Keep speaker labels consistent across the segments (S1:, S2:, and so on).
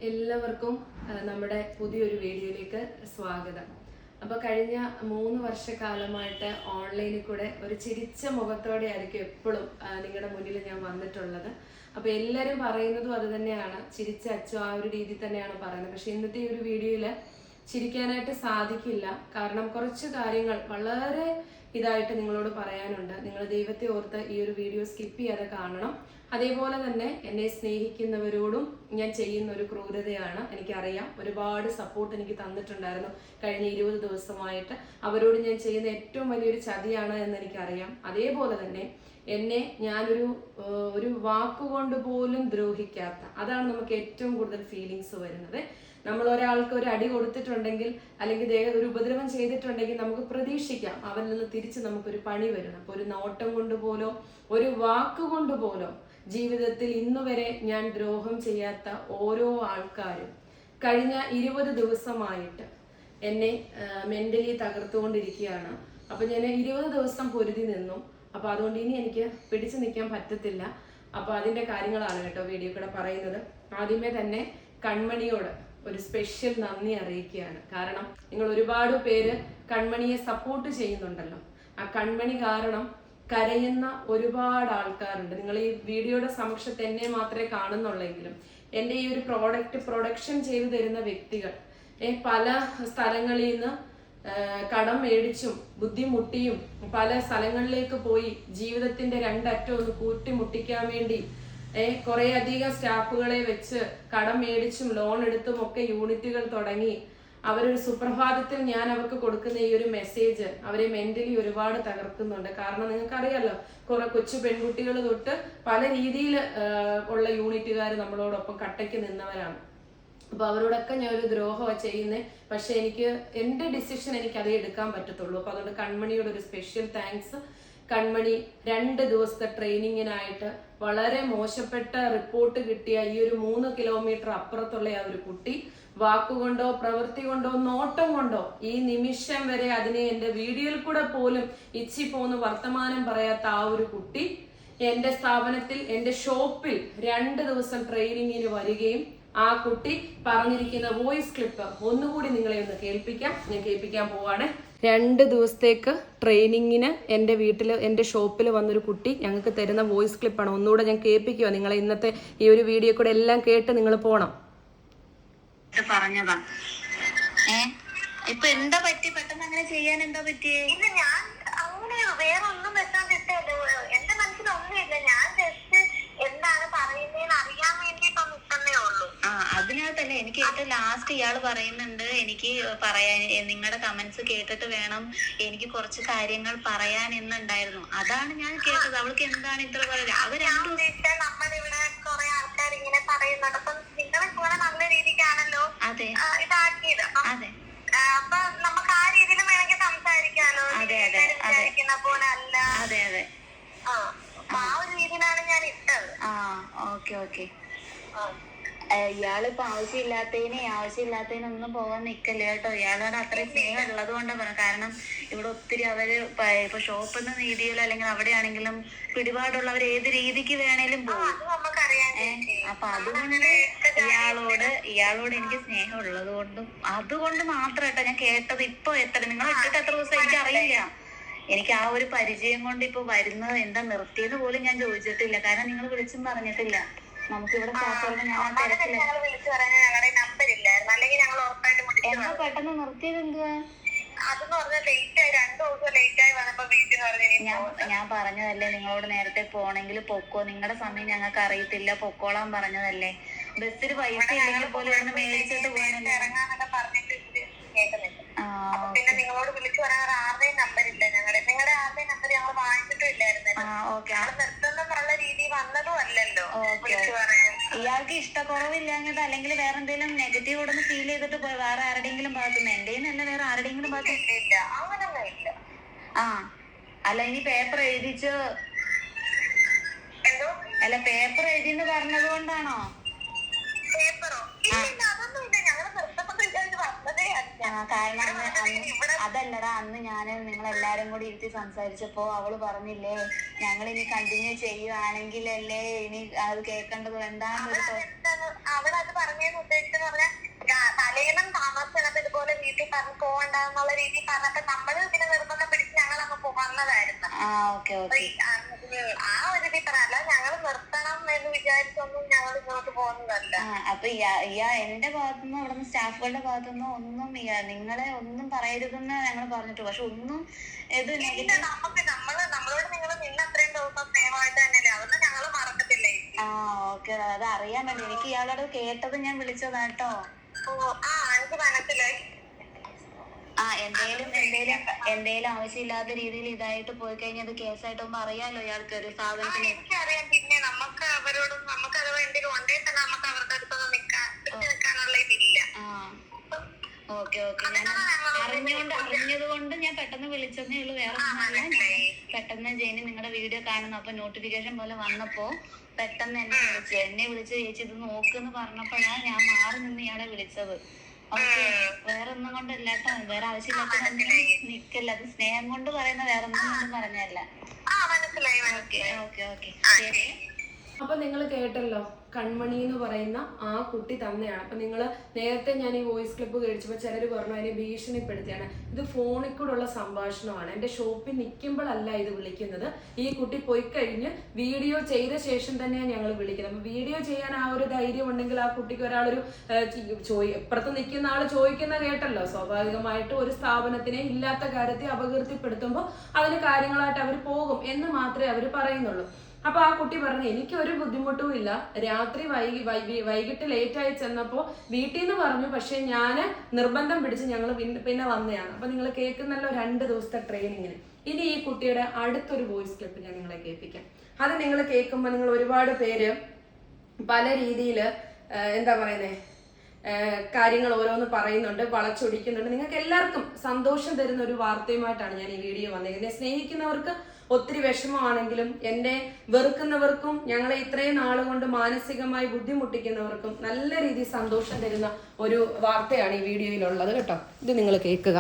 S1: എല്ലാവർക്കും നമ്മുടെ പുതിയൊരു വീഡിയോയിലേക്ക് സ്വാഗതം. അപ്പോൾ കഴിഞ്ഞ 3 വർഷക്കാലമായിട്ട് ഓൺലൈനിൽ കൂടെ ഒരു ചിരിച്ച മുഖത്തോടെ ആയിരിക്കും എപ്പോഴും നിങ്ങളുടെ മുന്നിൽ ഞാൻ വന്നിട്ടുള്ളത്. അപ്പോൾ എല്ലാവരും പറയുന്നതും അത് തന്നെയാണ്, ചിരിച്ച അച്ചു ആ ഒരു രീതി തന്നെയാണ് പറയുന്നത്. പക്ഷെ ഇന്നത്തെ ഈ ഒരു വീഡിയോയിൽ ചിരിക്കാനായിട്ട് സാധിക്കില്ല. കാരണം കുറച്ച് കാര്യങ്ങൾ വളരെ ഇതായിട്ട് നിങ്ങളോട് പറയാനുണ്ട്. നിങ്ങൾ ദൈവത്തെ ഓർത്ത് ഈ ഒരു വീഡിയോ സ്കിപ്പ് ചെയ്യാതെ കാണണം. അതേപോലെ തന്നെ എന്നെ സ്നേഹിക്കുന്നവരോടും ഞാൻ ചെയ്യുന്ന ഒരു ക്രൂരതയാണ്. എനിക്കറിയാം, ഒരുപാട് സപ്പോർട്ട് എനിക്ക് തന്നിട്ടുണ്ടായിരുന്നു കഴിഞ്ഞ 20 ദിവസമായിട്ട്. അവരോട് ഞാൻ ചെയ്യുന്ന ഏറ്റവും വലിയൊരു ചതിയാണ് എന്ന് എനിക്കറിയാം. അതേപോലെ തന്നെ എന്നെ ഞാനൊരു വാക്കുകൊണ്ട് പോലും ദ്രോഹിക്കാത്ത, അതാണ് നമുക്ക് ഏറ്റവും കൂടുതൽ ഫീലിങ്സ് വരുന്നത്. നമ്മൾ ഒരാൾക്ക് ഒരു അടി കൊടുത്തിട്ടുണ്ടെങ്കിൽ അല്ലെങ്കിൽ ഒരു ഉപദ്രവം ചെയ്തിട്ടുണ്ടെങ്കിൽ നമുക്ക് പ്രതീക്ഷിക്കാം അവരിൽ നിന്ന് തിരിച്ച് നമുക്കൊരു പണി വരണം. അപ്പൊ ഒരു നോട്ടം കൊണ്ട് പോലോ ഒരു വാക്കുകൊണ്ട് പോലോ ജീവിതത്തിൽ ഇന്നുവരെ ഞാൻ ദ്രോഹം ചെയ്യാത്ത ഓരോ ആൾക്കാരും കഴിഞ്ഞ 20 ദിവസമായിട്ട് എന്നെ മെന്റലി തകർത്തുകൊണ്ടിരിക്കുകയാണ്. അപ്പൊ ഞാൻ 20 ദിവസം പൊരുതി നിന്നു. അപ്പൊ അതുകൊണ്ട് ഇനി എനിക്ക് പിടിച്ചു നിൽക്കാൻ പറ്റത്തില്ല. അപ്പൊ അതിന്റെ കാര്യങ്ങളാണ് കേട്ടോ വീഡിയോ കൂടെ പറയുന്നത്. ആദ്യമേ തന്നെ കൺമണിയോട് ഒരു സ്പെഷ്യൽ നന്ദി അറിയിക്കുകയാണ്. കാരണം നിങ്ങൾ ഒരുപാട് പേര് കൺമണിയെ സപ്പോർട്ട് ചെയ്യുന്നുണ്ടല്ലോ. ആ കൺമണി കാരണം കരയുന്ന ഒരുപാട് ആൾക്കാരുണ്ട്. നിങ്ങൾ ഈ വീഡിയോയുടെ സമക്ഷത്ത് എന്നെ മാത്രമേ കാണുന്നുള്ളെങ്കിലും എൻ്റെ ഈ ഒരു പ്രൊഡക്ഷൻ ചെയ്തു തരുന്ന വ്യക്തികൾ പല സ്ഥലങ്ങളിൽ നിന്ന് കടം മേടിച്ചും ബുദ്ധിമുട്ടിയും പല സ്ഥലങ്ങളിലേക്ക് പോയി ജീവിതത്തിന്റെ രണ്ടറ്റം ഒന്ന് കൂട്ടിമുട്ടിക്കാൻ വേണ്ടി കുറെ അധികം സ്റ്റാഫുകളെ വെച്ച് കടം മേടിച്ചും ലോൺ എടുത്തും ഒക്കെ യൂണിറ്റുകൾ തുടങ്ങി അവരൊരു സുപ്രഭാതത്തിൽ ഞാൻ അവർക്ക് കൊടുക്കുന്ന ഈ ഒരു മെസ്സേജ് അവരെ മെന്റലി ഒരുപാട് തകർക്കുന്നുണ്ട്. കാരണം നിങ്ങൾക്കറിയാലോ, കുറെ കൊച്ചു പെൺകുട്ടികൾ തൊട്ട് പല രീതിയിൽ ഉള്ള യൂണിറ്റുകാർ നമ്മളോടൊപ്പം കട്ടയ്ക്ക് നിന്നവരാണ്. അപ്പൊ അവരോടൊക്കെ ഞാൻ ഒരു ദ്രോഹമാണ് ചെയ്യുന്നത്. പക്ഷെ എനിക്ക് എന്റെ ഡിസിഷൻ എനിക്ക് അതേ എടുക്കാൻ പറ്റത്തുള്ളൂ. അപ്പൊ അതുകൊണ്ട് കൺമണിയോട് ഒരു സ്പെഷ്യൽ താങ്ക്സ്. കൺമണി 2 ദിവസത്തെ ട്രെയിനിങ്ങിനായിട്ട് വളരെ മോശപ്പെട്ട റിപ്പോർട്ട് കിട്ടിയ ഈ ഒരു 3 കിലോമീറ്റർ അപ്പുറത്തുള്ള ആ ഒരു കുട്ടി വാക്കുകൊണ്ടോ പ്രവൃത്തി കൊണ്ടോ നോട്ടം കൊണ്ടോ ഈ നിമിഷം വരെ അതിനെ എന്റെ വീഡിയോയിൽ കൂടെ പോലും ഇച്ചി പോന്ന് വർത്തമാനം പറയാത്ത ആ ഒരു കുട്ടി എന്റെ സ്ഥാപനത്തിൽ എന്റെ ഷോപ്പിൽ 2 ദിവസം ട്രെയിനിങ്ങിന് വരികയും ആ കുട്ടി പറഞ്ഞിരിക്കുന്ന വോയിസ് ക്ലിപ്പ് ഒന്നുകൂടി നിങ്ങളെ ഒന്ന് കേൾപ്പിക്കാം. ഞാൻ കേൾപ്പിക്കാൻ പോവാണ്. 2 ദിവസത്തേക്ക് ട്രെയിനിങ്ങിന് എൻ്റെ വീട്ടിൽ എൻ്റെ ഷോപ്പിൽ വന്നൊരു കുട്ടി ഞങ്ങൾക്ക് തരുന്ന വോയിസ് ക്ലിപ്പാണ്. ഒന്നുകൂടെ ഞാൻ കേൾപ്പിക്കുക. നിങ്ങളെ ഇന്നത്തെ ഈ ഒരു വീഡിയോ കൂടെ എല്ലാം കേട്ട് നിങ്ങൾ പോണം.
S2: പറഞ്ഞതാ ഇപ്പൊ എന്താ പറ്റി പെട്ടെന്ന് അങ്ങനെ ചെയ്യാൻ എന്താ പറ്റിയേ?
S3: ഞാൻ അങ്ങനെ വേറെ ഒന്നും മെസ്സേജ് ഇട്ടല്ലോ. എന്റെ മനസ്സിലൊന്നുമില്ല. ഞാൻ ജസ്റ്റ് എന്താണ് പറയുന്നതെന്ന് അറിയാൻ വേണ്ടിയിട്ടൊന്നും ഇട്ടന്നേ ഉള്ളൂ.
S2: അതിനകത്തല്ലേ എനിക്ക് ഏറ്റവും ലാസ്റ്റ് ഇയാള് പറയുന്നുണ്ട്, എനിക്ക് പറയാൻ നിങ്ങളുടെ കമന്റ്സ് കേട്ടിട്ട് വേണം എനിക്ക് കുറച്ച് കാര്യങ്ങൾ പറയാൻ എന്നുണ്ടായിരുന്നു. അതാണ് ഞാൻ കേട്ടത്. അവൾക്ക് എന്താണ് ഇത്ര പറയുന്നത്?
S3: നമ്മളിവിടെ കുറെ ആൾക്കാർ ഇങ്ങനെ പറയുന്നുണ്ട്. അപ്പം നിങ്ങളെ കൂടെ നല്ല രീതിക്കാണല്ലോ ഇതാക്കിയത്.
S2: അതെ,
S3: അപ്പൊ നമുക്ക് ആ രീതിയിൽ വേണമെങ്കിൽ സംസാരിക്കാലോ. വിചാരിക്കുന്ന പോലെ അല്ല.
S2: അതെ അതെ,
S3: ആ ഒരു രീതിയിലാണ് ഞാൻ ഇട്ടത്.
S2: ഓക്കെ. ഇയാളിപ്പോ ആവശ്യമില്ലാത്തതിനൊന്നും പോകാൻ നിക്കല്ലേ കേട്ടോ. ഇയാളോട് അത്രയും സ്നേഹം ഉള്ളത് കൊണ്ടാണ് പറഞ്ഞത്. കാരണം ഇവിടെ ഒത്തിരി അവര് ഇപ്പൊ ഷോപ്പെന്ന രീതിയിൽ അല്ലെങ്കിൽ അവിടെയാണെങ്കിലും പിടിപാടുള്ളവർ ഏത് രീതിക്ക് വേണേലും പോകും. അപ്പൊ അതുകൊണ്ട് ഇയാളോട് എനിക്ക് സ്നേഹം ഉള്ളത് കൊണ്ടും അതുകൊണ്ട് മാത്രമായിട്ടാ ഞാൻ കേട്ടത്. ഇപ്പൊ നിങ്ങൾ ഇട്ടിട്ട് എത്ര ദിവസം എനിക്ക് അറിയില്ല. എനിക്ക് ആ ഒരു പരിചയം കൊണ്ട് ഇപ്പൊ വരുന്നത് എന്താ നിർത്തിയത് പോലും ഞാൻ ചോദിച്ചിട്ടില്ല. കാരണം നിങ്ങൾ വിളിച്ചും പറഞ്ഞിട്ടില്ല. നമുക്കിവിടെ എന്താ പെട്ടെന്ന് നിർത്തിയത്? എന്തുവാ ഞാൻ പറഞ്ഞതല്ലേ നിങ്ങളോട് നേരത്തെ പോണെങ്കിൽ പൊക്കോ, നിങ്ങളുടെ സമയം ഞങ്ങൾക്ക് അറിയത്തില്ല, പൊക്കോളാൻ പറഞ്ഞതല്ലേ. ബസ്സിന് പൈസ ഇല്ലെങ്കിൽ പോലും ഒന്ന് മേടിച്ചിട്ട് പോകാനല്ലേ.
S3: പിന്നെ നിങ്ങളോട് വിളിച്ചു പറയാൻ ആരുടെയും നമ്പർ ഇല്ല. നിങ്ങളുടെ ആരുടെയും നമ്പർ ഞങ്ങൾ വാങ്ങിച്ചിട്ടില്ലായിരുന്നു. നിർത്തുന്നുള്ള രീതി വന്നതും അല്ലല്ലോ.
S2: ഇയാൾക്ക് ഇഷ്ടക്കുറവില്ലാഞ്ഞത് അല്ലെങ്കിൽ വേറെ എന്തെങ്കിലും നെഗറ്റീവ് ഉടനെ ഫീൽ ചെയ്തിട്ട് വേറെ ആരുടെയെങ്കിലും ഭാഗത്തുനിന്ന് എന്റെന്നല്ല വേറെ ആരുടെയെങ്കിലും ഭാഗത്ത്
S3: ഇല്ല, അങ്ങനൊന്നും ഇല്ല.
S2: അല്ല ഇനി പേപ്പർ എഴുതിച്ച് അല്ല പേപ്പർ എഴുതിന്ന് പറഞ്ഞത് കൊണ്ടാണോ?
S3: പേപ്പറോ? അതൊന്നും ഇല്ല. ഞങ്ങള്
S2: കാരണം അതല്ലടാ, അന്ന് ഞാന് നിങ്ങളെല്ലാരും കൂടി ഇരുത്തി സംസാരിച്ചപ്പോ അവള് പറഞ്ഞില്ലേ ഞങ്ങളിനി കണ്ടിന്യൂ ചെയ്യുവാണെങ്കിലല്ലേ ഇനി അത് കേൾക്കേണ്ടത് എന്താണെന്നൊരു
S3: അവളത് പറഞ്ഞതിന് ഉദ്ദേശിച്ചത് പറഞ്ഞു പോകണ്ടെന്നുള്ള രീതിയിൽ പറഞ്ഞപ്പോ നമ്മള് ഇതിന് നിർബന്ധം പിടിച്ച് ഞങ്ങൾ അങ്ങ് വന്നതായിരുന്നു.
S2: Okay okay.
S3: ആ ഒരു രീതി പറഞ്ഞല്ല, ഞങ്ങൾ നിർത്തണം എന്ന് വിചാരിച്ചൊന്നും ഞങ്ങൾ ഇങ്ങോട്ട് പോകുന്നതല്ല.
S2: അപ്പൊ എന്റെ ഭാഗത്തുനിന്ന് ഇവിടുന്ന് സ്റ്റാഫുകളുടെ ഭാഗത്തുനിന്ന് ഒന്നും നിങ്ങളെ ഒന്നും പറയരുതെന്ന് ഞങ്ങൾ പറഞ്ഞിട്ടു. പക്ഷെ ഒന്നും ഇത്
S3: നമ്മളോട് നിങ്ങൾ നിന്ന് അത്രയും ദിവസം സ്നേഹമായിട്ട് തന്നെയല്ലേ, അതൊന്നും ഞങ്ങൾ മറക്കത്തില്ലേ.
S2: ഓക്കെ, അത് അറിയാൻ വേണ്ടി എനിക്ക് ഇയാളോട് കേട്ടത് ഞാൻ വിളിച്ചതാട്ടോ.
S3: എനിക്ക് മനസ്സിലായി.
S2: എന്തേലും ആവശ്യമില്ലാത്ത രീതിയിൽ ഇതായിട്ട് പോയി കഴിഞ്ഞാൽ അത് കേസായിട്ടൊന്നും അറിയാലോ ഇയാൾക്ക് ഒരു സ്ഥാപനത്തിന്.
S3: എനിക്കറിയാം. പിന്നെ നമുക്ക് അവരോടും നമുക്ക് അഥവാ എന്തെങ്കിലും ഉണ്ടേ തന്നെ നമുക്ക് അവരുടെ അടുത്തൊന്നും നിൽക്കാനുള്ള ഇതില്ല.
S2: Okay okay. ഞാൻ അറിഞ്ഞത് കൊണ്ട് ഞാൻ പെട്ടെന്ന് വിളിച്ചതേ ഉള്ളൂ, വേറെ ഒന്നുമല്ല. പെട്ടെന്ന് ജെയിനി നിങ്ങളുടെ വീഡിയോ കാണുന്നു, അപ്പൊ നോട്ടിഫിക്കേഷൻ പോലെ വന്നപ്പോ പെട്ടെന്ന് എന്നെ വിളിച്ച് ചേച്ചി ഇത് നോക്കെന്ന് പറഞ്ഞപ്പോഴാണ് ഞാൻ മാറി നിന്ന് ഇയാളെ വിളിച്ചത്. ഓക്കെ, വേറെ ഒന്നും കൊണ്ടല്ല കേട്ടോ, വേറെ ആവശ്യമില്ലാത്ത നിക്കല്ല, അത് സ്നേഹം കൊണ്ട് പറയുന്ന വേറെ ഒന്നും കൊണ്ടും പറഞ്ഞല്ല. ഓക്കെ ഓക്കെ ഓക്കെ, ശരി.
S1: അപ്പൊ നിങ്ങൾ കേട്ടല്ലോ, കൺമണി എന്ന് പറയുന്ന ആ കുട്ടി തന്നെയാണ്. അപ്പൊ നിങ്ങൾ നേരത്തെ ഞാൻ ഈ വോയിസ് ക്ലിപ്പ് കേൾച്ചപ്പോൾ ചിലർ പറഞ്ഞു അതിനെ ഭീഷണിപ്പെടുത്തിയാണ്. ഇത് ഫോണിൽ കൂടെയുള്ള സംഭാഷണമാണ്. എൻ്റെ ഷോപ്പിൽ നിൽക്കുമ്പോഴല്ല ഇത് വിളിക്കുന്നത്. ഈ കുട്ടി പോയി കഴിഞ്ഞ് വീഡിയോ ചെയ്ത ശേഷം തന്നെയാണ് ഞങ്ങൾ വിളിക്കുന്നത്. അപ്പൊ വീഡിയോ ചെയ്യാൻ ആ ഒരു ധൈര്യം ഉണ്ടെങ്കിൽ ആ കുട്ടിക്ക് ഒരാളൊരു ഇപ്പുറത്ത് നിൽക്കുന്ന ആൾ ചോദിക്കുന്ന കേട്ടല്ലോ, സ്വാഭാവികമായിട്ട് ഒരു സ്ഥാപനത്തിനെ ഇല്ലാത്ത കാര്യത്തെ അപകീർത്തിപ്പെടുത്തുമ്പോൾ അതിന് കാര്യങ്ങളായിട്ട് അവർ പോകും എന്ന് മാത്രമേ അവർ പറയുന്നുള്ളൂ. അപ്പൊ ആ കുട്ടി പറഞ്ഞു എനിക്കൊരു ബുദ്ധിമുട്ടും ഇല്ല, രാത്രി വൈകിട്ട് ലേറ്റായി ചെന്നപ്പോ വീട്ടിൽ നിന്ന് പറഞ്ഞു, പക്ഷെ ഞാൻ നിർബന്ധം പിടിച്ച് ഞങ്ങൾ പിന്നെ വന്നതാണ്. അപ്പൊ നിങ്ങൾ കേൾക്കുന്നല്ലോ 2 ദിവസത്തെ ട്രെയിനിങ്ങിന്. ഇനി ഈ കുട്ടിയുടെ അടുത്തൊരു വോയിസ് ക്ലിപ്പ് ഞാൻ നിങ്ങളെ കേൾപ്പിക്കാം. അത് നിങ്ങൾ കേൾക്കുമ്പോൾ നിങ്ങൾ ഒരുപാട് പേര് പല രീതിയിൽ എന്താ പറയുന്നേ കാര്യങ്ങൾ ഓരോന്ന് പറയുന്നുണ്ട്, വളച്ചൊടിക്കുന്നുണ്ട്. നിങ്ങൾക്ക് എല്ലാവർക്കും സന്തോഷം തരുന്ന ഒരു വാർത്തയുമായിട്ടാണ് ഞാൻ ഈ വീഡിയോ വന്നിരിക്കുന്നത്. സ്നേഹിക്കുന്നവർക്ക് ഒത്തിരി വിഷമമാണെങ്കിലും എന്നെ വെറുക്കുന്നവർക്കും ഞങ്ങളെ ഇത്രയും നാളുകൊണ്ട് മാനസികമായി ബുദ്ധിമുട്ടിക്കുന്നവർക്കും നല്ല രീതിയിൽ സന്തോഷം തരുന്ന ഒരു വാർത്തയാണ് ഈ വീഡിയോയിലുള്ളത് കേട്ടോ. ഇത് നിങ്ങൾ കേൾക്കുക.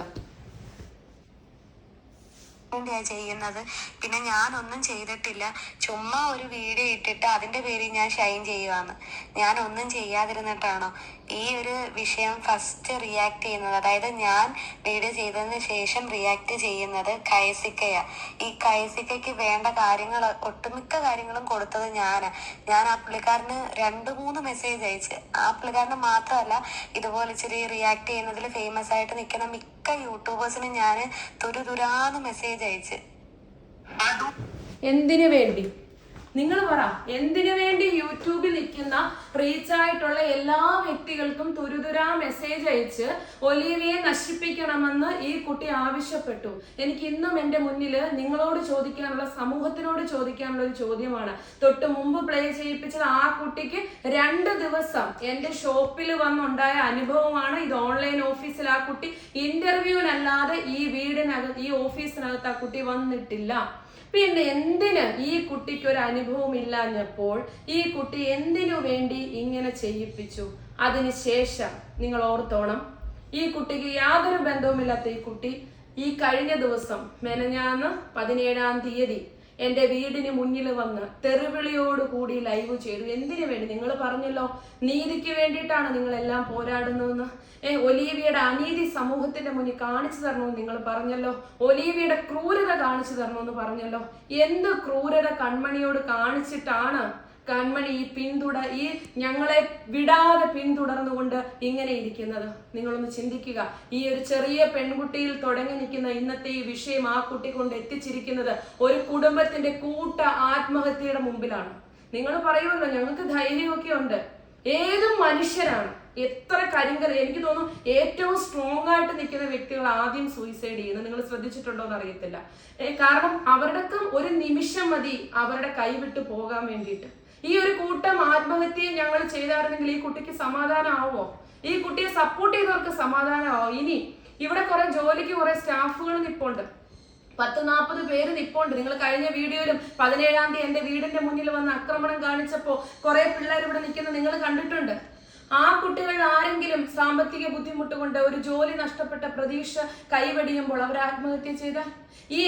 S4: ചെയ്യുന്നത്. പിന്നെ ഞാനൊന്നും ചെയ്തിട്ടില്ല, ചുമ്മാ ഒരു വീഡിയോ ഇട്ടിട്ട് അതിന്റെ പേരിൽ ഞാൻ ഷൈൻ ചെയ്യുവാന്ന്. ഞാൻ ഒന്നും ചെയ്യാതിരുന്നിട്ടാണോ ഈ ഒരു വിഷയം ഫസ്റ്റ് റിയാക്ട് ചെയ്യുന്നത്? അതായത് ഞാൻ വീഡിയോ ചെയ്തതിന് ശേഷം റിയാക്ട് ചെയ്യുന്നത് കൈസിക്കയാ. ഈ കൈസിക്കയ്ക്ക് വേണ്ട കാര്യങ്ങൾ ഒട്ടുമിക്ക കാര്യങ്ങളും കൊടുത്തത് ഞാൻ ആ പുള്ളിക്കാരന് 2-3 മെസ്സേജ് അയച്ച്. ആ പുള്ളിക്കാരന് മാത്രമല്ല, ഇതുപോലെ ഇച്ചിരി റിയാക്ട് ചെയ്യുന്നതിൽ ഫേമസ് ആയിട്ട് നിൽക്കുന്ന മിക്ക യൂട്യൂബേഴ്സിനും ഞാൻ തുരാന്ന് മെസ്സേജ് അയച്ച്.
S1: എന്തിനു വേണ്ടി നിങ്ങൾ പറ? എന്തിനു വേണ്ടി യൂട്യൂബിൽ നിൽക്കുന്ന റീച്ച് ആയിട്ടുള്ള എല്ലാ വ്യക്തികൾക്കും തുരുതുരാ മെസ്സേജ് അയച്ച് ഒലീവിയെ നശിപ്പിക്കണമെന്ന് ഈ കുട്ടി ആവശ്യപ്പെട്ടു? എനിക്ക് ഇന്നും എൻ്റെ മുന്നിൽ നിങ്ങളോട് ചോദിക്കാനുള്ള, സമൂഹത്തിനോട് ചോദിക്കാനുള്ള ഒരു ചോദ്യമാണ്. തൊട്ട് മുമ്പ് പ്ലേ ചെയ്യിപ്പിച്ചത് ആ കുട്ടിക്ക് 2 ദിവസം എൻ്റെ ഷോപ്പിൽ വന്നുണ്ടായ അനുഭവമാണ്. ഇത് ഓൺലൈൻ ഓഫീസിൽ ആ കുട്ടി ഇന്റർവ്യൂവിനല്ലാതെ ഈ വീടിനകത്ത്, ഈ ഓഫീസിനകത്ത് ആ കുട്ടി വന്നിട്ടില്ല. പിന്നെ എന്തിന് ഈ കുട്ടിക്ക് ഒരു അനുഭവം ഇല്ലാഞ്ഞപ്പോൾ ഈ കുട്ടി എന്തിനു വേണ്ടി ഇങ്ങനെ ചെയ്യിപ്പിച്ചു? അതിനുശേഷം നിങ്ങൾ ഓർത്തോണം, ഈ കുട്ടിക്ക് യാതൊരു ബന്ധവുമില്ലാത്ത ഈ കുട്ടി ഈ കഴിഞ്ഞ ദിവസം മെനഞ്ഞാന്ന് 17-ാം തീയതി എൻ്റെ വീടിന് മുന്നിൽ വന്ന് തെറിവിളിയോടുകൂടി ലൈവ് ചെയ്തു. എന്തിനു വേണ്ടി? നിങ്ങൾ പറഞ്ഞല്ലോ നീതിക്ക് വേണ്ടിയിട്ടാണ് നിങ്ങളെല്ലാം പോരാടുന്നതെന്ന്. ഒലീവിയുടെ അനീതി സമൂഹത്തിന്റെ മുന്നിൽ കാണിച്ചു തരണമെന്ന് നിങ്ങൾ പറഞ്ഞല്ലോ. ഒലീവിയുടെ ക്രൂരത കാണിച്ചു തരണമെന്ന് പറഞ്ഞല്ലോ. എന്ത് ക്രൂരത കൺമണിയോട് കാണിച്ചിട്ടാണ് കൺമണി ഈ ഞങ്ങളെ വിടാതെ പിന്തുടർന്നുകൊണ്ട് ഇങ്ങനെ ഇരിക്കുന്നത്? നിങ്ങളൊന്ന് ചിന്തിക്കുക. ഈ ഒരു ചെറിയ പെൺകുട്ടിയിൽ തുടങ്ങി നിൽക്കുന്ന ഇന്നത്തെ ഈ വിഷയം ആ കുട്ടി കൊണ്ട് എത്തിച്ചിരിക്കുന്നത് ഒരു കുടുംബത്തിന്റെ കൂട്ട ആത്മഹത്യയുടെ മുമ്പിലാണ്. നിങ്ങൾ പറയുമല്ലോ ഞങ്ങൾക്ക് ധൈര്യമൊക്കെ ഉണ്ട്. ഏതും മനുഷ്യരാണ്. എത്ര കരിങ്കൽ, എനിക്ക് തോന്നുന്നു ഏറ്റവും സ്ട്രോങ് ആയിട്ട് നിൽക്കുന്ന വ്യക്തികൾ ആദ്യം സൂയിസൈഡ് ചെയ്യുന്നത്. നിങ്ങൾ ശ്രദ്ധിച്ചിട്ടുണ്ടോ എന്ന് അറിയത്തില്ല. കാരണം അവരുടെയൊക്കെ ഒരു നിമിഷം മതി അവരുടെ കൈവിട്ട് പോകാൻ വേണ്ടിയിട്ട്. ഈ ഒരു കൂട്ടം ആത്മഹത്യയെ ഞങ്ങൾ ചെയ്തായിരുന്നെങ്കിൽ ഈ കുട്ടിക്ക് സമാധാനമാവോ? ഈ കുട്ടിയെ സപ്പോർട്ട് ചെയ്തവർക്ക് സമാധാനമാവോ? ഇനി ഇവിടെ കുറെ ജോലിക്ക് കുറെ സ്റ്റാഫുകൾ നിൽപ്പുണ്ട്, 10-40 പേര് നിൽപ്പുണ്ട്. നിങ്ങൾ കഴിഞ്ഞ വീഡിയോയിലും 17-ാം തീയതി എന്റെ വീടിന്റെ മുന്നിൽ വന്ന് ആക്രമണം കാണിച്ചപ്പോ കുറെ പിള്ളേർ ഇവിടെ നിൽക്കുന്നത് നിങ്ങൾ കണ്ടിട്ടുണ്ട്. ആ കുട്ടികൾ ആരെങ്കിലും സാമ്പത്തിക ബുദ്ധിമുട്ട് കൊണ്ട് ഒരു ജോലി നഷ്ടപ്പെട്ട പ്രതീക്ഷ കൈവെടിയുമ്പോൾ അവർ ആത്മഹത്യ ചെയ്ത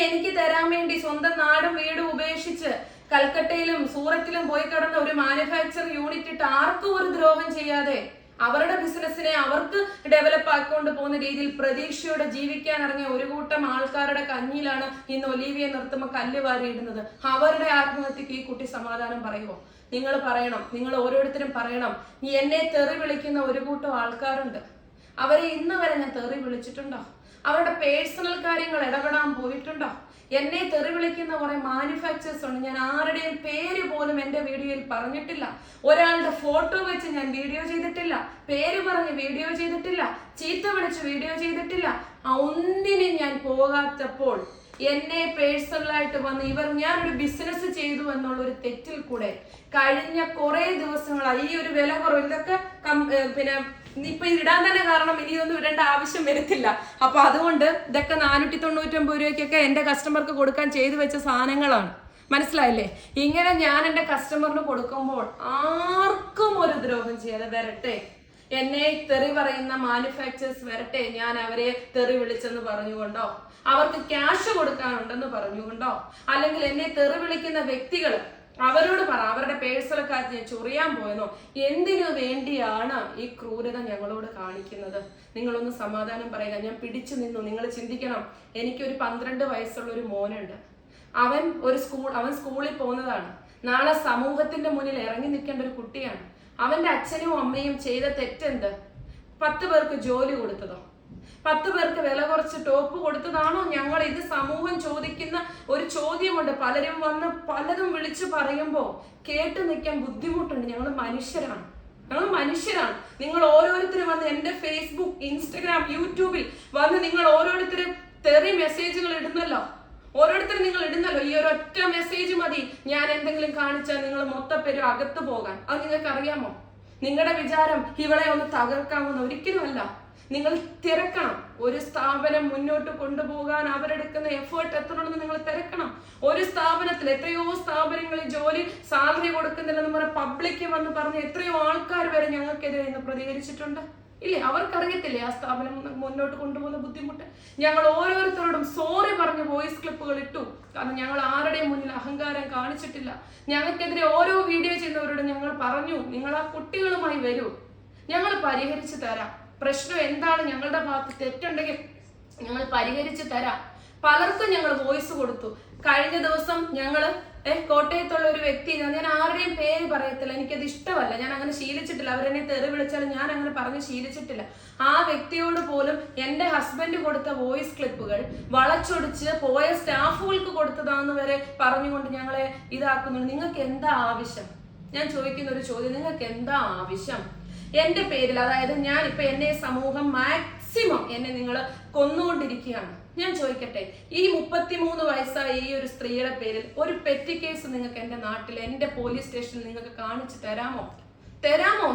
S1: എനിക്ക് തരാൻ വേണ്ടി സ്വന്തം നാടും വീടും ഉപേക്ഷിച്ച് കൽക്കട്ടയിലും സൂറത്തിലും പോയി കിടന്ന ഒരു മാനുഫാക്ചർ യൂണിറ്റ് ഇട്ട് ആർക്കും ഒരു ദ്രോഹം ചെയ്യാതെ അവരുടെ ബിസിനസ്സിനെ അവർക്ക് ഡെവലപ്പ് ആക്കിക്കൊണ്ട് പോകുന്ന രീതിയിൽ പ്രതീക്ഷയോടെ ജീവിക്കാൻ ഇറങ്ങിയ ഒരു കൂട്ടം ആൾക്കാരുടെ കഞ്ഞിയിലാണ് ഇന്ന് ഒലീവിയെ നിർത്തുമ്പോൾ കല്ല് വാരിയിടുന്നത്. അവരുടെ ആത്മഹത്യക്ക് ഈ കുട്ടി സമാധാനം പറയുമോ? നിങ്ങൾ പറയണം, നിങ്ങൾ ഓരോരുത്തരും പറയണം. എന്നെ തെറി വിളിക്കുന്ന ഒരു കൂട്ടം ആൾക്കാരുണ്ട്. അവരെ ഇന്ന് വരെ ഞാൻ തെറി വിളിച്ചിട്ടുണ്ടോ? അവരുടെ പേഴ്സണൽ കാര്യങ്ങൾ ഇടപെടാൻ പോയിട്ടുണ്ടോ? എന്നെ തെറി വിളിക്കുന്ന കുറെ മാനുഫാക്ചേഴ്സ് ഉണ്ട്. ഞാൻ ആരുടെയും പേര് പോലും എന്റെ വീഡിയോയിൽ പറഞ്ഞിട്ടില്ല. ഒരാളുടെ ഫോട്ടോ വെച്ച് ഞാൻ വീഡിയോ ചെയ്തിട്ടില്ല. പേര് പറഞ്ഞ് വീഡിയോ ചെയ്തിട്ടില്ല. ചീത്ത വിളിച്ച് വീഡിയോ ചെയ്തിട്ടില്ല. ഒന്നിനും ഞാൻ പോകാത്തപ്പോൾ എന്നെ പേഴ്സണലായിട്ട് വന്ന് ഞാനൊരു ബിസിനസ് ചെയ്തു എന്നുള്ള ഒരു തെറ്റിൽ കൂടെ കഴിഞ്ഞ കുറെ ദിവസങ്ങളായി ഈ ഒരു വില കുറവ് ഇതൊക്കെ പിന്നെ ഇപ്പൊ ഇടാൻ തന്നെ കാരണം ഇനിയൊന്നും ഇടേണ്ട ആവശ്യം വരത്തില്ല. അപ്പൊ അതുകൊണ്ട് ഇതൊക്കെ 499 രൂപയ്ക്കൊക്കെ എന്റെ കസ്റ്റമർക്ക് കൊടുക്കാൻ ചെയ്തു വെച്ച സാധനങ്ങളാണ്. മനസ്സിലായില്ലേ? ഇങ്ങനെ ഞാൻ എന്റെ കസ്റ്റമറിന് കൊടുക്കുമ്പോൾ ആർക്കും ഒരു ദ്രോഹം ചെയ്യാതെ വരട്ടെ, എന്നെ തെറി പറയുന്ന മാനുഫാക്ചേഴ്സ് വരട്ടെ, ഞാൻ അവരെ തെറി വിളിച്ചെന്ന് പറഞ്ഞുകൊണ്ടോ, അവർക്ക് ക്യാഷ് കൊടുക്കാനുണ്ടെന്ന് പറഞ്ഞുകൊണ്ടോ, അല്ലെങ്കിൽ എന്നെ തെറി വിളിക്കുന്ന വ്യക്തികൾ അവരോട് പറ അവരുടെ പേഴ്സണൽ കാര്യം ചൊറിയാൻ പോയെന്നോ, എന്തിനു വേണ്ടിയാണ് ഈ ക്രൂരത ഞങ്ങളോട് കാണിക്കുന്നത്? നിങ്ങളൊന്ന് സമാധാനം പറയുക. ഞാൻ പിടിച്ചു നിന്നു. നിങ്ങൾ ചിന്തിക്കണം, എനിക്കൊരു 12 വയസ്സുള്ള ഒരു മോനുണ്ട്. അവൻ സ്കൂളിൽ പോകുന്നതാണ്. നാളെ സമൂഹത്തിന്റെ മുന്നിൽ ഇറങ്ങി നിൽക്കേണ്ട ഒരു കുട്ടിയാണ്. അവന്റെ അച്ഛനും അമ്മയും ചെയ്ത തെറ്റെന്ത്? 10 പേർക്ക് ജോലി കൊടുത്തതോ? 10 പേർക്ക് വില കുറച്ച് ടോപ്പ് കൊടുത്തതാണോ? ഞങ്ങൾ ഇത് സമൂഹം ചോദിക്കുന്ന ഒരു ചോദ്യമുണ്ട്. പലരും വന്ന് പലതും വിളിച്ചു പറയുമ്പോ കേട്ടു നിൽക്കാൻ ബുദ്ധിമുട്ടുണ്ട്. ഞങ്ങൾ മനുഷ്യരാണ്. നിങ്ങൾ ഓരോരുത്തരും വന്ന് എന്റെ ഫേസ്ബുക്ക്, ഇൻസ്റ്റഗ്രാം, യൂട്യൂബിൽ വന്ന് നിങ്ങൾ ഓരോരുത്തരും തെറി മെസ്സേജുകൾ ഇടുന്നല്ലോ. ഈ ഒരൊറ്റ മെസ്സേജ് മതി ഞാൻ എന്തെങ്കിലും കാണിച്ചാൽ നിങ്ങൾ മൊത്തപ്പേരും അകത്ത് പോകാൻ. അത് നിങ്ങൾക്ക് അറിയാമോ? നിങ്ങളുടെ വിചാരം ഇവളെ ഒന്ന് തകർക്കാമെന്ന് ഒരിക്കലുമല്ല. നിങ്ങൾ തിരക്കണം. ഒരു സ്ഥാപനം മുന്നോട്ട് കൊണ്ടുപോകാൻ അവരെടുക്കുന്ന എഫേർട്ട് എത്രയുണ്ടെന്ന് നിങ്ങൾ തിരക്കണം. ഒരു സ്ഥാപനത്തിൽ എത്രയോ സ്ഥാപനങ്ങളിൽ ജോലി സാലറി കൊടുക്കുന്നില്ലെന്ന് പറഞ്ഞ പബ്ലിക് വന്ന് പറഞ്ഞ് എത്രയോ ആൾക്കാർ വരെ ഞങ്ങൾക്കെതിരെ ഇന്ന് പ്രതികരിച്ചിട്ടുണ്ട്. ഇല്ലേ? അവർക്കറിയത്തില്ലേ ആ സ്ഥാപനം മുന്നോട്ട് കൊണ്ടുപോകുന്ന ബുദ്ധിമുട്ട്? ഞങ്ങൾ ഓരോരുത്തരോടും സോറി പറഞ്ഞ് വോയിസ് ക്ലിപ്പുകൾ ഇട്ടു. കാരണം ഞങ്ങൾ ആരുടെയും മുന്നിൽ അഹങ്കാരം കാണിച്ചിട്ടില്ല. ഞങ്ങൾക്കെതിരെ ഓരോ വീഡിയോ ചെയ്യുന്നവരോട് ഞങ്ങൾ പറഞ്ഞു, നിങ്ങൾ ആ കുട്ടികളുമായി വരൂ, ഞങ്ങൾ പരിഹരിച്ചു തരാം. പ്രശ്നം എന്താണ്, ഞങ്ങളുടെ ഭാഗത്ത് തെറ്റുണ്ടെങ്കിൽ ഞങ്ങൾ പരിഹരിച്ചു തരാം. പലർക്കും ഞങ്ങൾ വോയിസ് കൊടുത്തു. കഴിഞ്ഞ ദിവസം ഞങ്ങള് കോട്ടയത്തുള്ള ഒരു വ്യക്തി, ഞാൻ ആരുടെയും പേര് പറയത്തില്ല, എനിക്കത് ഇഷ്ടമല്ല, ഞാൻ അങ്ങനെ ശീലിച്ചിട്ടില്ല. അവരെന്നെ തെറി വിളിച്ചാലും ഞാൻ അങ്ങനെ പറഞ്ഞ് ശീലിച്ചിട്ടില്ല. ആ വ്യക്തിയോട് പോലും എന്റെ ഹസ്ബൻഡ് കൊടുത്ത വോയിസ് ക്ലിപ്പുകൾ വളച്ചൊടിച്ച് പോയ സ്റ്റാഫുകൾക്ക് കൊടുത്തതാന്ന് വരെ പറഞ്ഞുകൊണ്ട് ഞങ്ങളെ ഇതാക്കുന്നുണ്ട്. നിങ്ങൾക്ക് എന്താ ആവശ്യം? ഞാൻ ചോദിക്കുന്ന ഒരു ചോദ്യം, നിങ്ങൾക്ക് എന്താ ആവശ്യം? എന്റെ പേരിൽ, അതായത് ഞാൻ ഇപ്പൊ എന്നെ സമൂഹം മാക്സിമം എന്നെ നിങ്ങൾ കൊന്നുകൊണ്ടിരിക്കുകയാണ്. ഞാൻ ചോദിക്കട്ടെ, ഈ 33 വയസ്സായ ഈ ഒരു സ്ത്രീയുടെ പേരിൽ ഒരു പെറ്റി കേസ് നിങ്ങൾക്ക് എന്റെ നാട്ടിൽ, എന്റെ പോലീസ് സ്റ്റേഷനിൽ നിങ്ങൾക്ക് കാണിച്ചു തരാമോ?